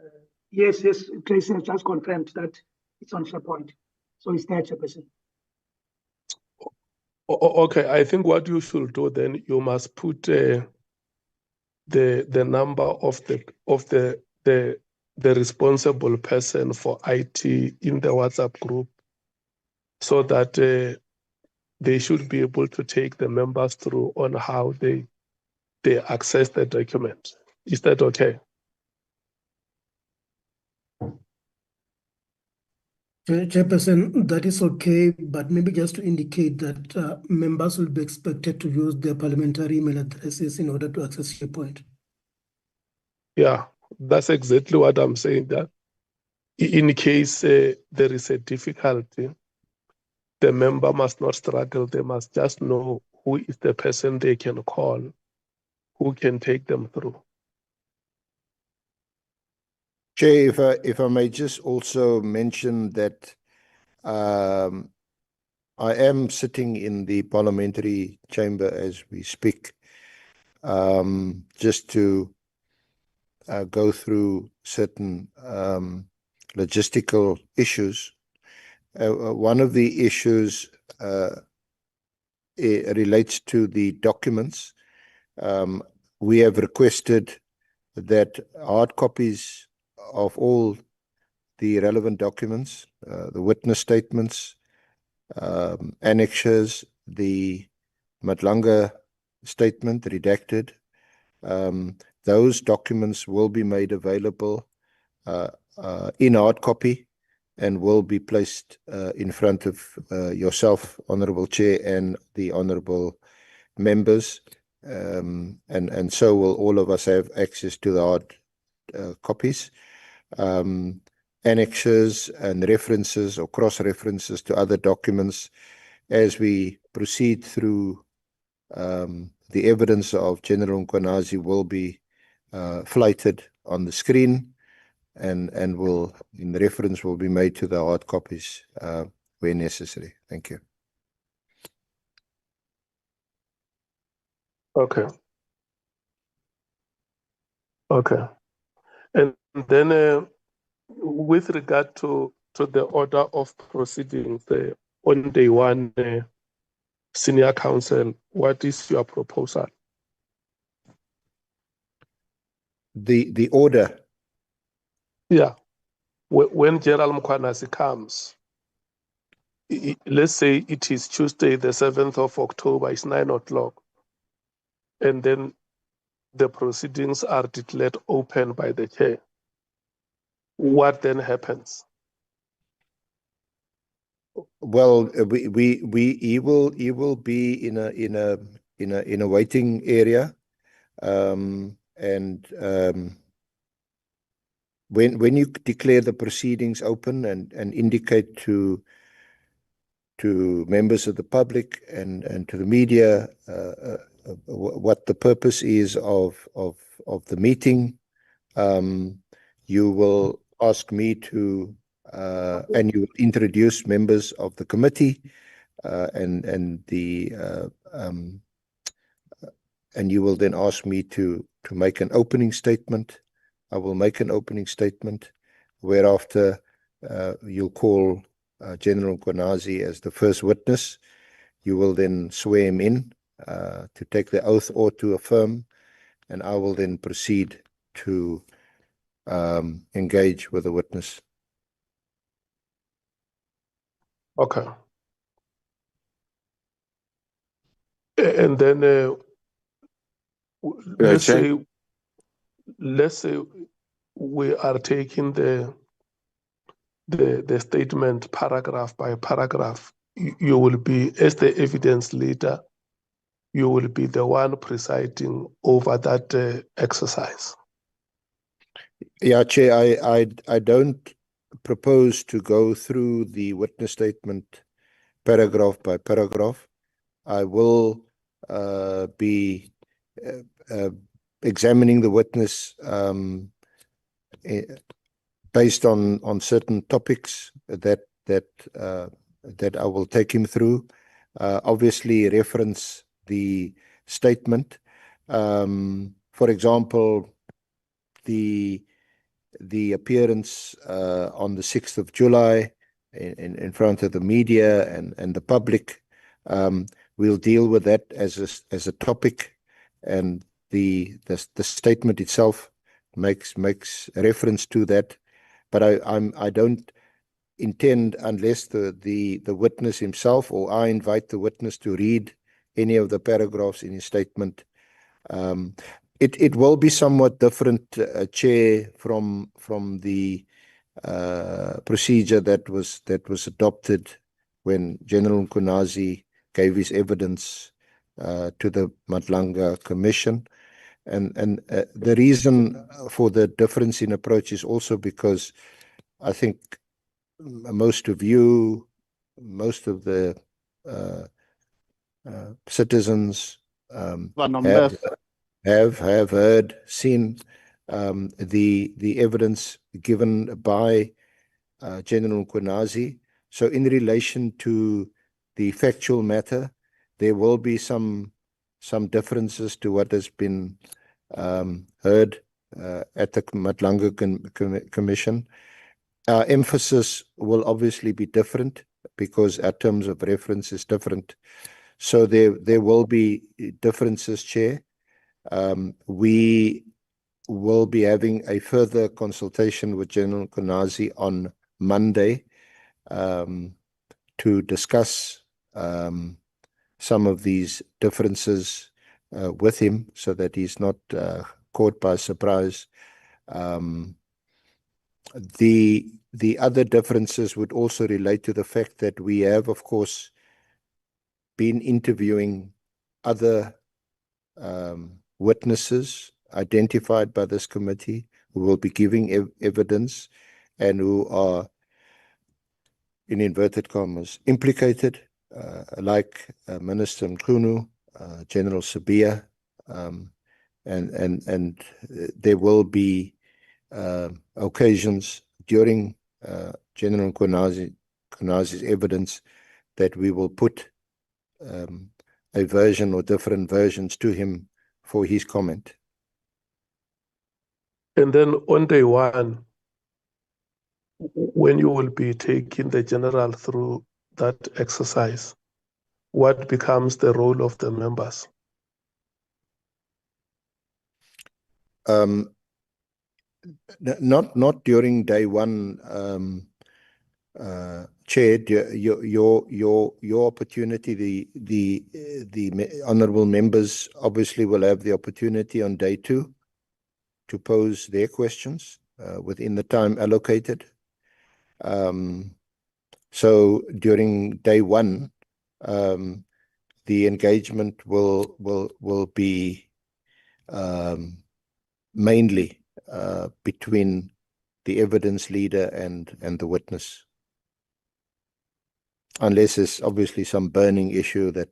Yes, Tracy has just confirmed that it's on SharePoint. So it's there, Chairperson. Okay, I think what you should do then, you must put the number of the responsible person for IT in the WhatsApp group, so that they should be able to take the members through on how they access the document. Is that okay? Chairperson, that is okay, but maybe just to indicate that members will be expected to use their parliamentary email addresses in order to access SharePoint. Yeah, that's exactly what I'm saying. That in case there is a difficulty, the member must not struggle. They must just know who is the person they can call, who can take them through. Chair, if I may just also mention that I am sitting in the parliamentary chamber as we speak, just to go through certain logistical issues. one of the issues relates to the documents. We have requested that hard copies of all the relevant documents, the witness statements, annexures, the Madlanga statement redacted, those documents will be made available in hard copy and will be placed in front of yourself, Honorable Chair, and the Honorable members. And so will all of us have access to the hard copies. Annexes and references or cross-references to other documents as we proceed through the evidence of General Mkwanazi will be flighted on the screen, and will, in reference, will be made to the hard copies where necessary. Thank you. Okay. Okay. And then with regard to the order of proceedings on day one, senior counsel, what is your proposal? The order. Yeah. When General Mkwanazi comes, let's say it is Tuesday, the 7th of October, it's 9 o'clock, and then the proceedings are declared open by the chair. What then happens? Well, he will be in a waiting area, when you declare the proceedings open and indicate to members of the public and to the media what the purpose is of the meeting, you will ask me to and you introduce members of the committee and you will then ask me to make an opening statement. I will make an opening statement, whereafter you'll call General Mkwanazi as the first witness. You will then swear him in to take the oath or to affirm, and I will then proceed to engage with the witness. Okay. And then let's say we are taking the statement paragraph by paragraph. You will be, as the evidence leader, you will be the one presiding over that exercise. Yeah, Chair, I don't propose to go through the witness statement paragraph by paragraph. I will be examining the witness based on certain topics that I will take him through. Obviously, reference the statement. For example, the appearance on the 6th of July in front of the media and the public. We'll deal with that as a topic, and the statement itself makes reference to that. But I don't intend, unless the witness himself or I invite the witness to read any of the paragraphs in his statement. It will be somewhat different, Chair, from the procedure that was adopted when General Mkwanazi gave his evidence to the Madlanga Commission. And the reason for the difference in approach is also because I think most of you, most of the citizens have heard, seen the evidence given by General Mkwanazi. So in relation to the factual matter, there will be some differences to what has been heard at the Madlanga Commission. our emphasis will obviously be different because our terms of reference is different. So there will be differences, Chair. We will be having a further consultation with General Mkwanazi on Monday to discuss some of these differences with him so that he's not caught by surprise. The other differences would also relate to the fact that we have, of course, been interviewing other witnesses identified by this committee who will be giving evidence and who are, in inverted commas, implicated, like Minister Mkhunu, General Sabia, and there will be occasions during General Mkwanazi's evidence that we will put a version or different versions to him for his comment. And then on day one, when you will be taking the general through that exercise, what becomes the role of the members? Not during day one, Chair. Your opportunity, the honourable members obviously will have the opportunity on day two to pose their questions within the time allocated. So during day one, the engagement will be mainly between the evidence leader and the witness, unless there's obviously some burning issue that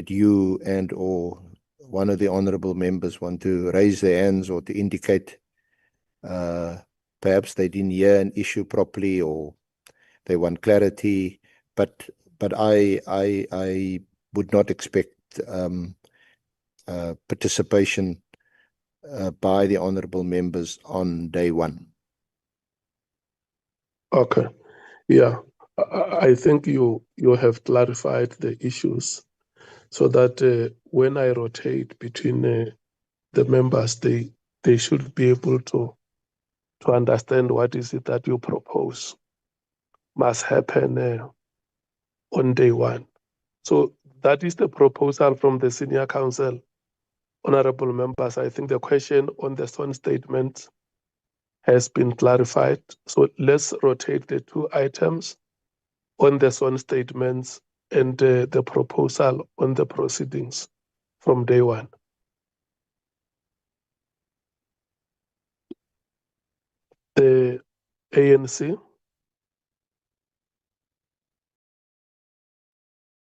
you and or one of the honourable members want to raise their hands or to indicate perhaps they didn't hear an issue properly or they want clarity. But I would not expect participation by the honourable members on day one. Okay, yeah, I think you have clarified the issues so that when I rotate between the members, they should be able to understand what is it that you propose must happen on day one. So that is the proposal from the Senior Council. Honourable members, I think the question on the sworn statement has been clarified. So let's rotate the two items on the sworn statements and the proposal on the proceedings from day one. The ANC.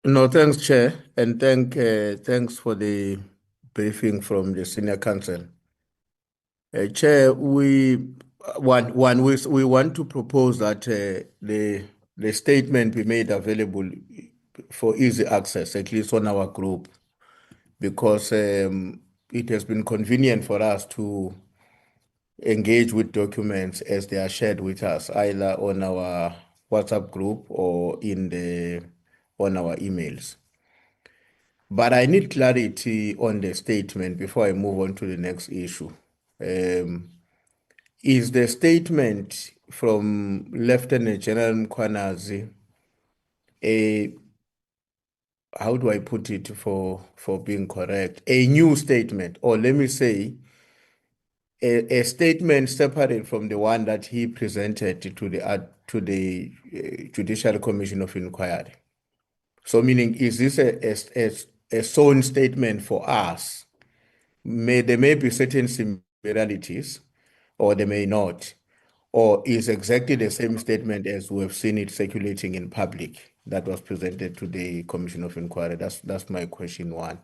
No, thanks, Chair, and thanks for the briefing from the Senior Council. Chair, we want to propose that the statement be made available for easy access, at least on our group, because it has been convenient for us to engage with documents as they are shared with us, either on our WhatsApp group or on our emails. But I need clarity on the statement before I move on to the next issue. Is the statement from Lieutenant General Mkwanazi how do I put it for being correct? A new statement, or let me say, a statement separate from the one that he presented to the Judicial Commission of Inquiry. So, meaning, is this a sworn statement for us? There may be certain similarities, or they may not, or is exactly the same statement as we have seen it circulating in public that was presented to the Commission of Inquiry. That's my question one.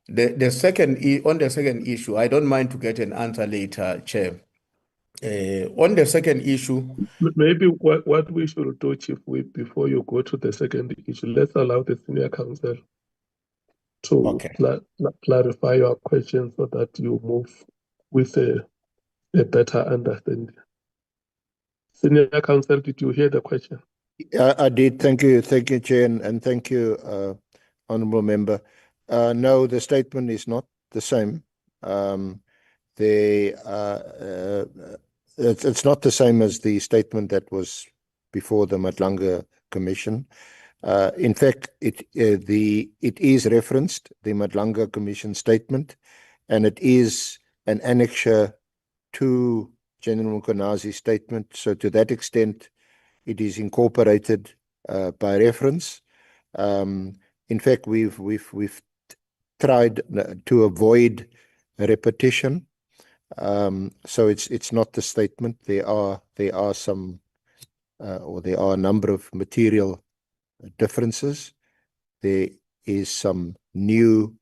The second on the second issue, I don't mind to get an answer later, Chair. On the second issue, Maybe what we should do, Chief Whip, before you go to the second issue, let's allow the Senior Council to clarify your question so that you move with a better understanding. Senior Counsel, did you hear the question? I did. Thank you, Chair, and thank you, Honourable Member. No, the statement is not the same. It's not the same as the statement that was before the Madlanga Commission. In fact, it is referenced, the Madlanga Commission statement, and it is an annexure to General mkwanazi's statement. So to that extent, it is incorporated by reference. In fact, we've tried to avoid repetition. So it's not the statement. There are some or there are a number of material differences. There is some new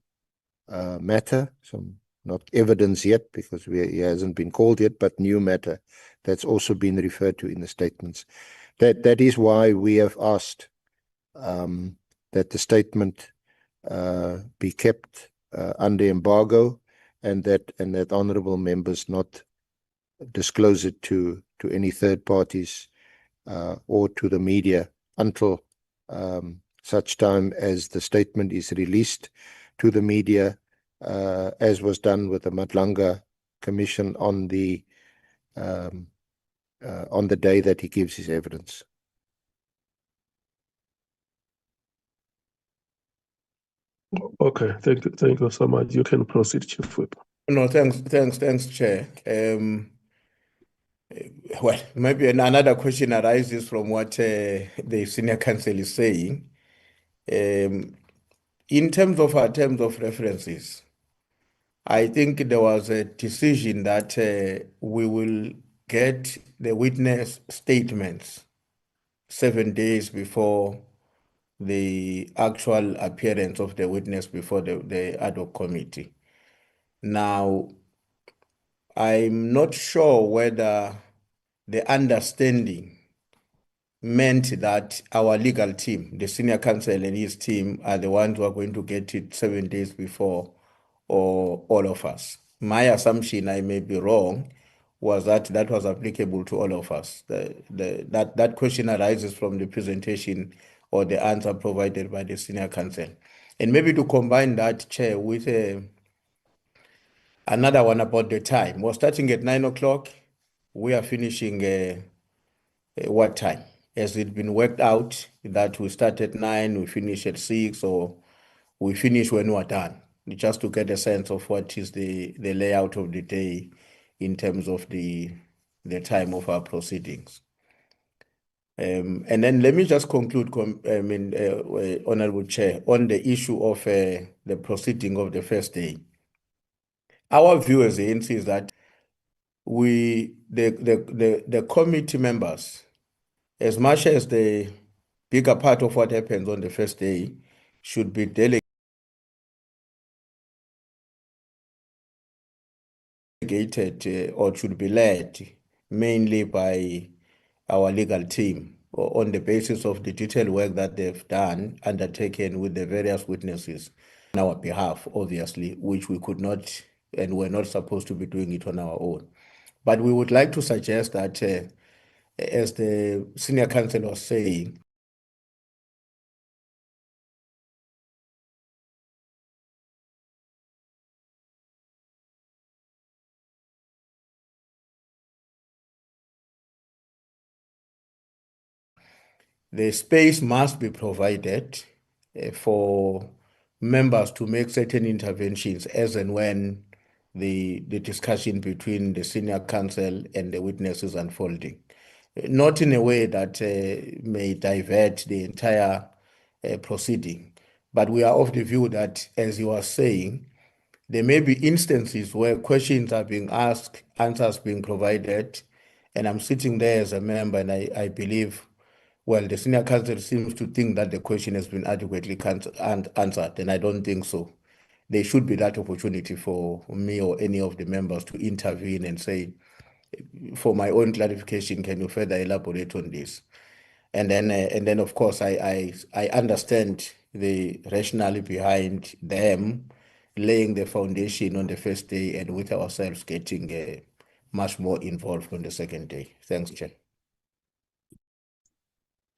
matter, some not evidence yet because he hasn't been called yet, but new matter that's also been referred to in the statements. That is why we have asked that the statement be kept under embargo, and that honourable members not disclose it to any third parties or to the media until such time as the statement is released to the media, as was done with the Madlanga Commission on the day that he gives his evidence. Okay, thank you so much. You can proceed, Chief Whip. No, thanks, Chair. Well, maybe another question arises from what the Senior Counsel is saying. In terms of our terms of references, I think there was a decision that we will get the witness statements 7 days before the actual appearance of the witness before the ad hoc committee. Now, I'm not sure whether the understanding meant that our legal team, the Senior Counsel and his team, are the ones who are going to get it 7 days before, or all of us. My assumption, I may be wrong, was that was applicable to all of us. That question arises from the presentation or the answer provided by the Senior Counsel. And maybe to combine that, Chair, with another one about the time. We're starting at 9 o'clock. We are finishing what time? Has it been worked out that we start at 9, we finish at 6, or we finish when we're done? Just to get a sense of what is the layout of the day in terms of the time of our proceedings. And then let me just conclude, Honorable Chair, on the issue of the proceeding of the first day. Our view as the ANC is that the committee members, as much as the bigger part of what happens on the first day, should be delegated or should be led mainly by our legal team on the basis of the detailed work that they've undertaken with the various witnesses on our behalf, obviously, which we could not and were not supposed to be doing it on our own. But we would like to suggest that, as the Senior Counsel was saying, the space must be provided for members to make certain interventions as and when the discussion between the Senior Counsel and the witness is unfolding. Not in a way that may divert the entire proceeding, but we are of the view that, as you are saying, there may be instances where questions are being asked, answers being provided, and I'm sitting there as a member, and I believe, well, the Senior Counsel seems to think that the question has been adequately answered, and I don't think so. There should be that opportunity for me or any of the members to intervene and say, for my own clarification, can you further elaborate on this? And then of course, I understand the rationale behind them laying the foundation on the first day and with ourselves getting much more involved on the second day. Thanks, Chair.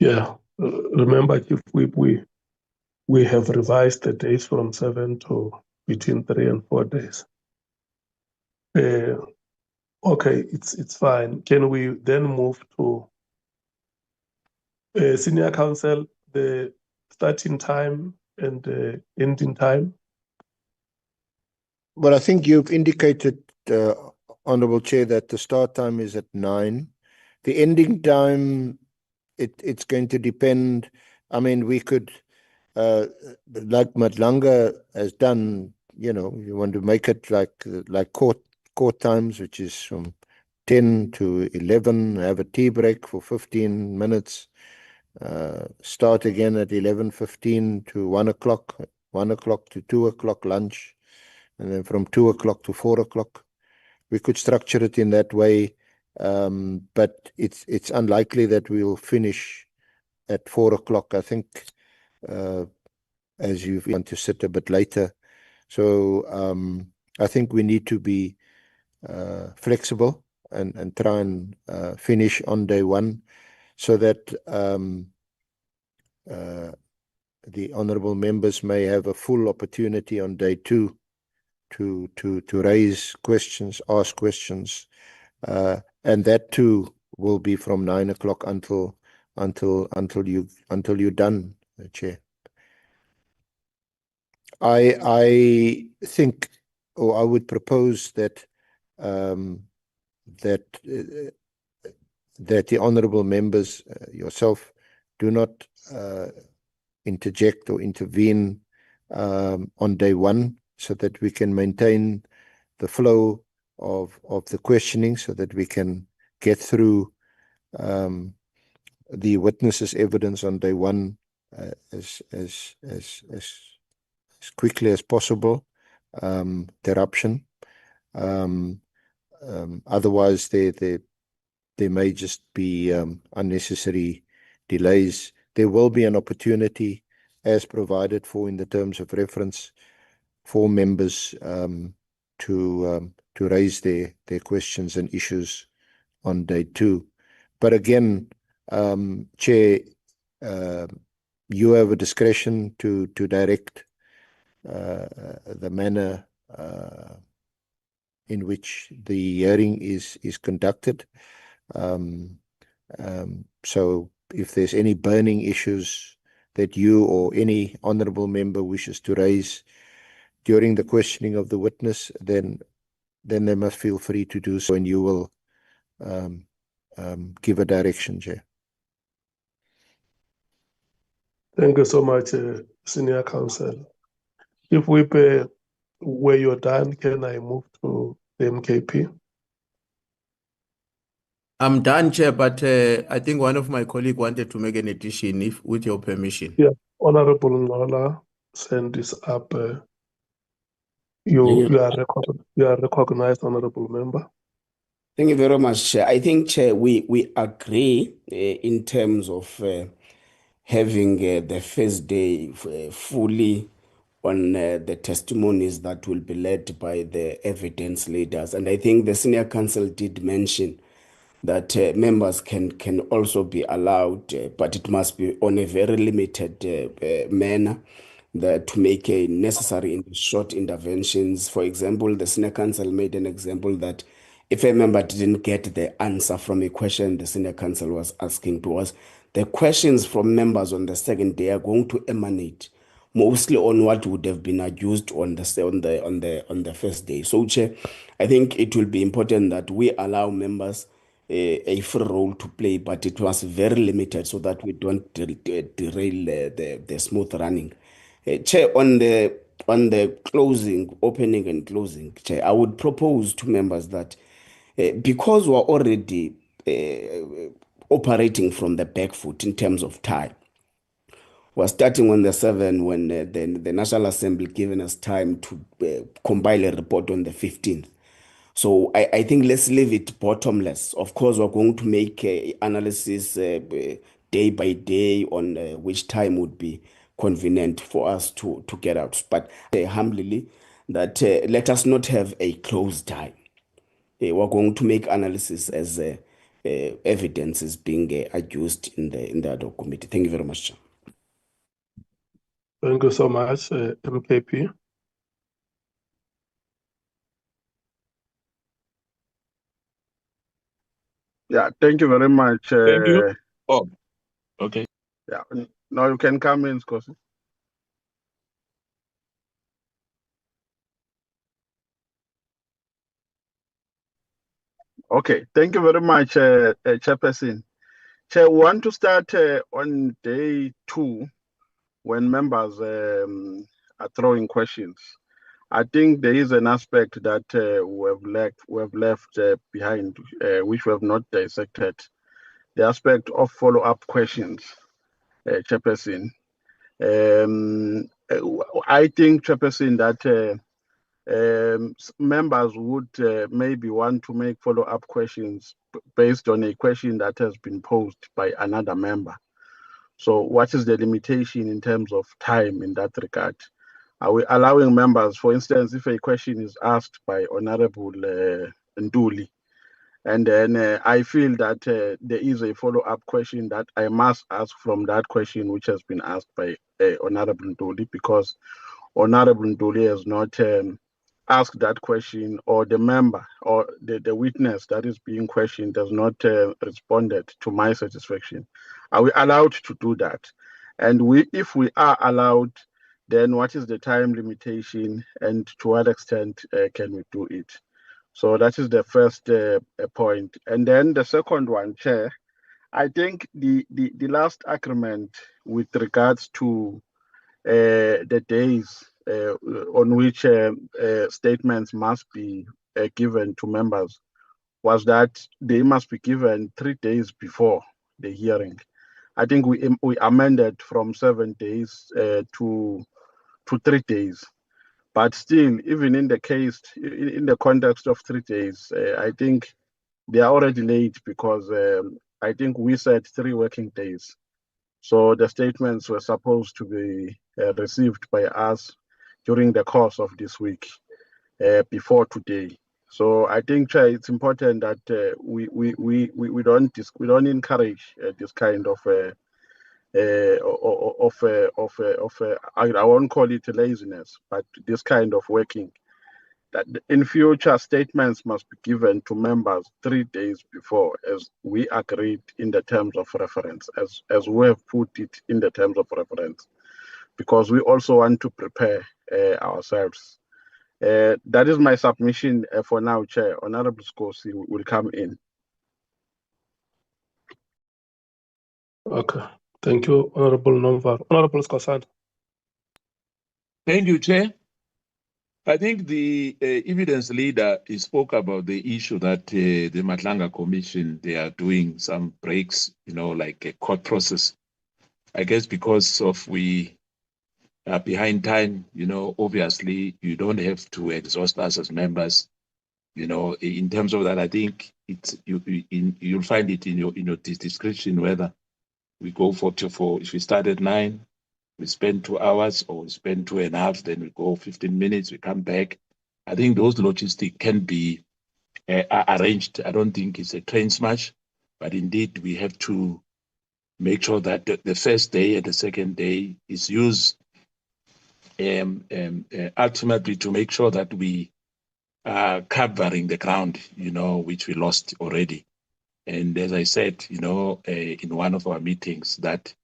Yeah, remember, if we have revised the days from 7 to between 3 and 4 days. Okay, it's fine. Can we then move to senior council, the starting time and the ending time? Well, I think you've indicated, Honorable Chair, that the start time is at 9. The ending time, it's going to depend. I mean, we could, like Madlanga has done, you want to make it like court times, which is from 10 to 11, have a tea break for 15 minutes, start again at 11:15 to 1 o'clock, 1 o'clock to 2 o'clock lunch, and then from 2 o'clock to 4 o'clock. We could structure it in that way, but it's unlikely that we'll finish at 4 o'clock. I think, as you want to sit a bit later. So I think we need to be flexible and try and finish on day one, so that the honourable members may have a full opportunity on day two to raise questions, ask questions, and that too will be from 9 o'clock until you're done, Chair. I think, or I would propose that that the honourable members, yourself, do not interject or intervene on day one, so that we can maintain the flow of the questioning, so that we can get through the witnesses' evidence on day one as quickly as possible. Interruption. Otherwise, there may just be unnecessary delays. There will be an opportunity, as provided for in the terms of reference, for members to raise their questions and issues on day two. But again, Chair, you have a discretion to direct the manner in which the hearing is conducted. So if there's any burning issues that you or any honourable member wishes to raise during the questioning of the witness, then they must feel free to do so, and you will give a direction, Chair. Thank you so much, Senior Counsel. If we pay where you're done, can I move to the MKP? I'm done, Chair, but I think one of my colleagues wanted to make an addition, if with your permission. Yeah, Honorable Nola, send this up. You are recognized, Honorable Member. Thank you very much, Chair. I think, Chair, we agree in terms of having the first day fully on the testimonies that will be led by the evidence leaders. And I think the senior counsel did mention that members can also be allowed, but it must be on a very limited manner, to make a necessary short interventions. For example, the senior counsel made an example that if a member didn't get the answer from a question the senior counsel was asking to us, the questions from members on the second day are going to emanate mostly on what would have been accused on the first day. So, Chair, I think it will be important that we allow members a free role to play, but it was very limited so that we don't derail the smooth running. Chair, on the closing, opening and closing, Chair, I would propose to members that because we're already operating from the back foot in terms of time, we're starting on the 7th when the National Assembly given us time to compile a report on the 15th. So I think let's leave it bottomless. Of course, we're going to make analysis day by day on which time would be convenient for us to get out. But humbly, that let us not have a closed time. We're going to make analysis as evidence is being adduced in the ad hoc committee. Thank you very much, Chair. Thank you so much, MKP. Yeah, thank you very much. Thank you. Oh, okay. Yeah, now you can come in, Scosi. Okay, thank you very much, Chairperson. Chair, we want to start on day 2 when members are throwing questions. I think there is an aspect that we have left behind, which we have not dissected. The aspect of follow-up questions, Chairperson. I think, Chairperson, that members would maybe want to make follow-up questions based on a question that has been posed by another member. So what is the limitation in terms of time in that regard? Are we allowing members, for instance, if a question is asked by Honorable Nduli, and then I feel that there is a follow-up question that I must ask from that question which has been asked by Honorable Nduli, because Honorable Nduli has not asked that question, or the member or the witness that is being questioned has not responded to my satisfaction. Are we allowed to do that? And if we are allowed, then what is the time limitation, and to what extent can we do it? So that is the first point. And then the second one, Chair, I think the last agreement with regards to the days on which statements must be given to members was that they must be given 3 days before the hearing. I think we amended from 7 days to 3 days. But still, even in the case, in the context of 3 days, I think they are already late, because I think we said 3 working days. So the statements were supposed to be received by us during the course of this week, before today. So I think, Chair, it's important that we don't encourage this kind of I won't call it laziness, but this kind of working. That in future, statements must be given to members 3 days before, as we agreed in the terms of reference, as we have put it in the terms of reference, because we also want to prepare ourselves. That is my submission for now, Chair. Honorable Scosi will come in. Okay. Thank you, Honorable Nomvar. Honorable Skosana. Thank you, Chair. I think the evidence leader spoke about the issue that the Matlanga Commission, they are doing some breaks, like a court process. I guess because of we are behind time, obviously you don't have to exhaust us as members. In terms of that, I think you'll find it in your discretion whether we go for if we start at 9, we spend 2 hours, or we spend 2.5, then we go 15 minutes, we come back. I think those logistics can be arranged. I don't think it's a train smash, but indeed we have to make sure that the first day and the second day is used ultimately to make sure that we are covering the ground, which we lost already. And as I said, in one of our meetings, that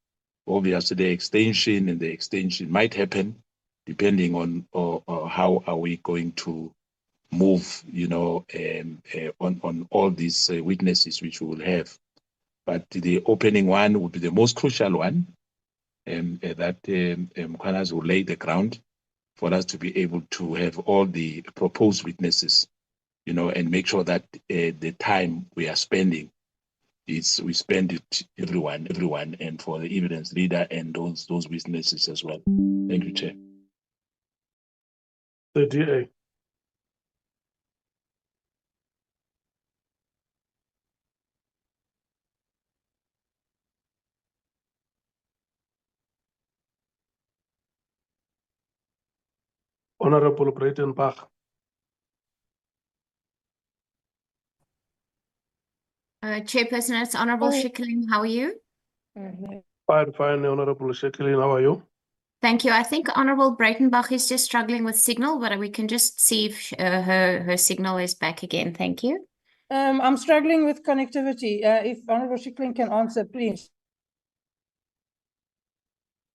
obviously the extension might happen depending on how are we going to move, on all these witnesses which we will have. But the opening one would be the most crucial one, that mkwanazi will lay the ground for us to be able to have all the proposed witnesses, and make sure that the time we are spending we spend it everyone, and for the evidence leader and those witnesses as well. Thank you, Chair. The DA. Honorable Breitenbach. Chairperson, it's Honorable Schikkeling. How are you? Fine, Honorable Shekelin, how are you? Thank you. I think Honorable Breitenbach is just struggling with signal, but we can just see if her signal is back again. Thank you. I'm struggling with connectivity. If Honorable Schikkeling can answer, please.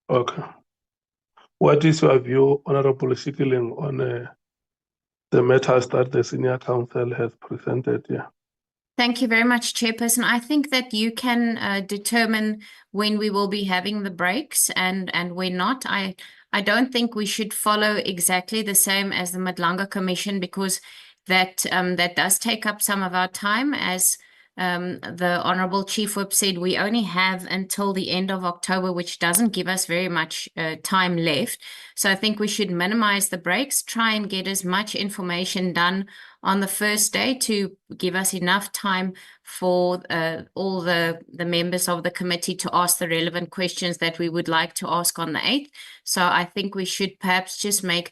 Okay. What is your view, Honorable Shekelin, on the matters that the Senior Counsel has presented here? Thank you very much, Chairperson. I think that you can determine when we will be having the breaks and when not. I don't think we should follow exactly the same as the Madlanga Commission, because that does take up some of our time. As the Honorable Chief Whip said, we only have until the end of October, which doesn't give us very much time left. So I think we should minimize the breaks, try and get as much information done on the first day to give us enough time for all the members of the committee to ask the relevant questions that we would like to ask on the 8th. So I think we should perhaps just make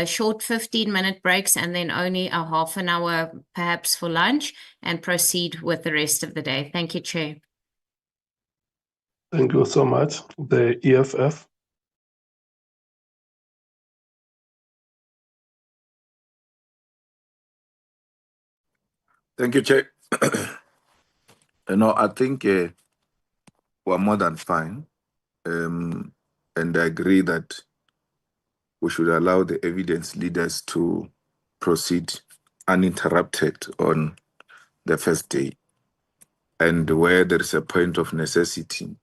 short 15-minute breaks and then only a half an hour perhaps for lunch and proceed with the rest of the day. Thank you, Chair. Thank you so much. The EFF. Thank you, Chair. I think we're more than fine. And I agree that we should allow the evidence leaders to proceed uninterrupted on the first day. And where there is a point of necessity,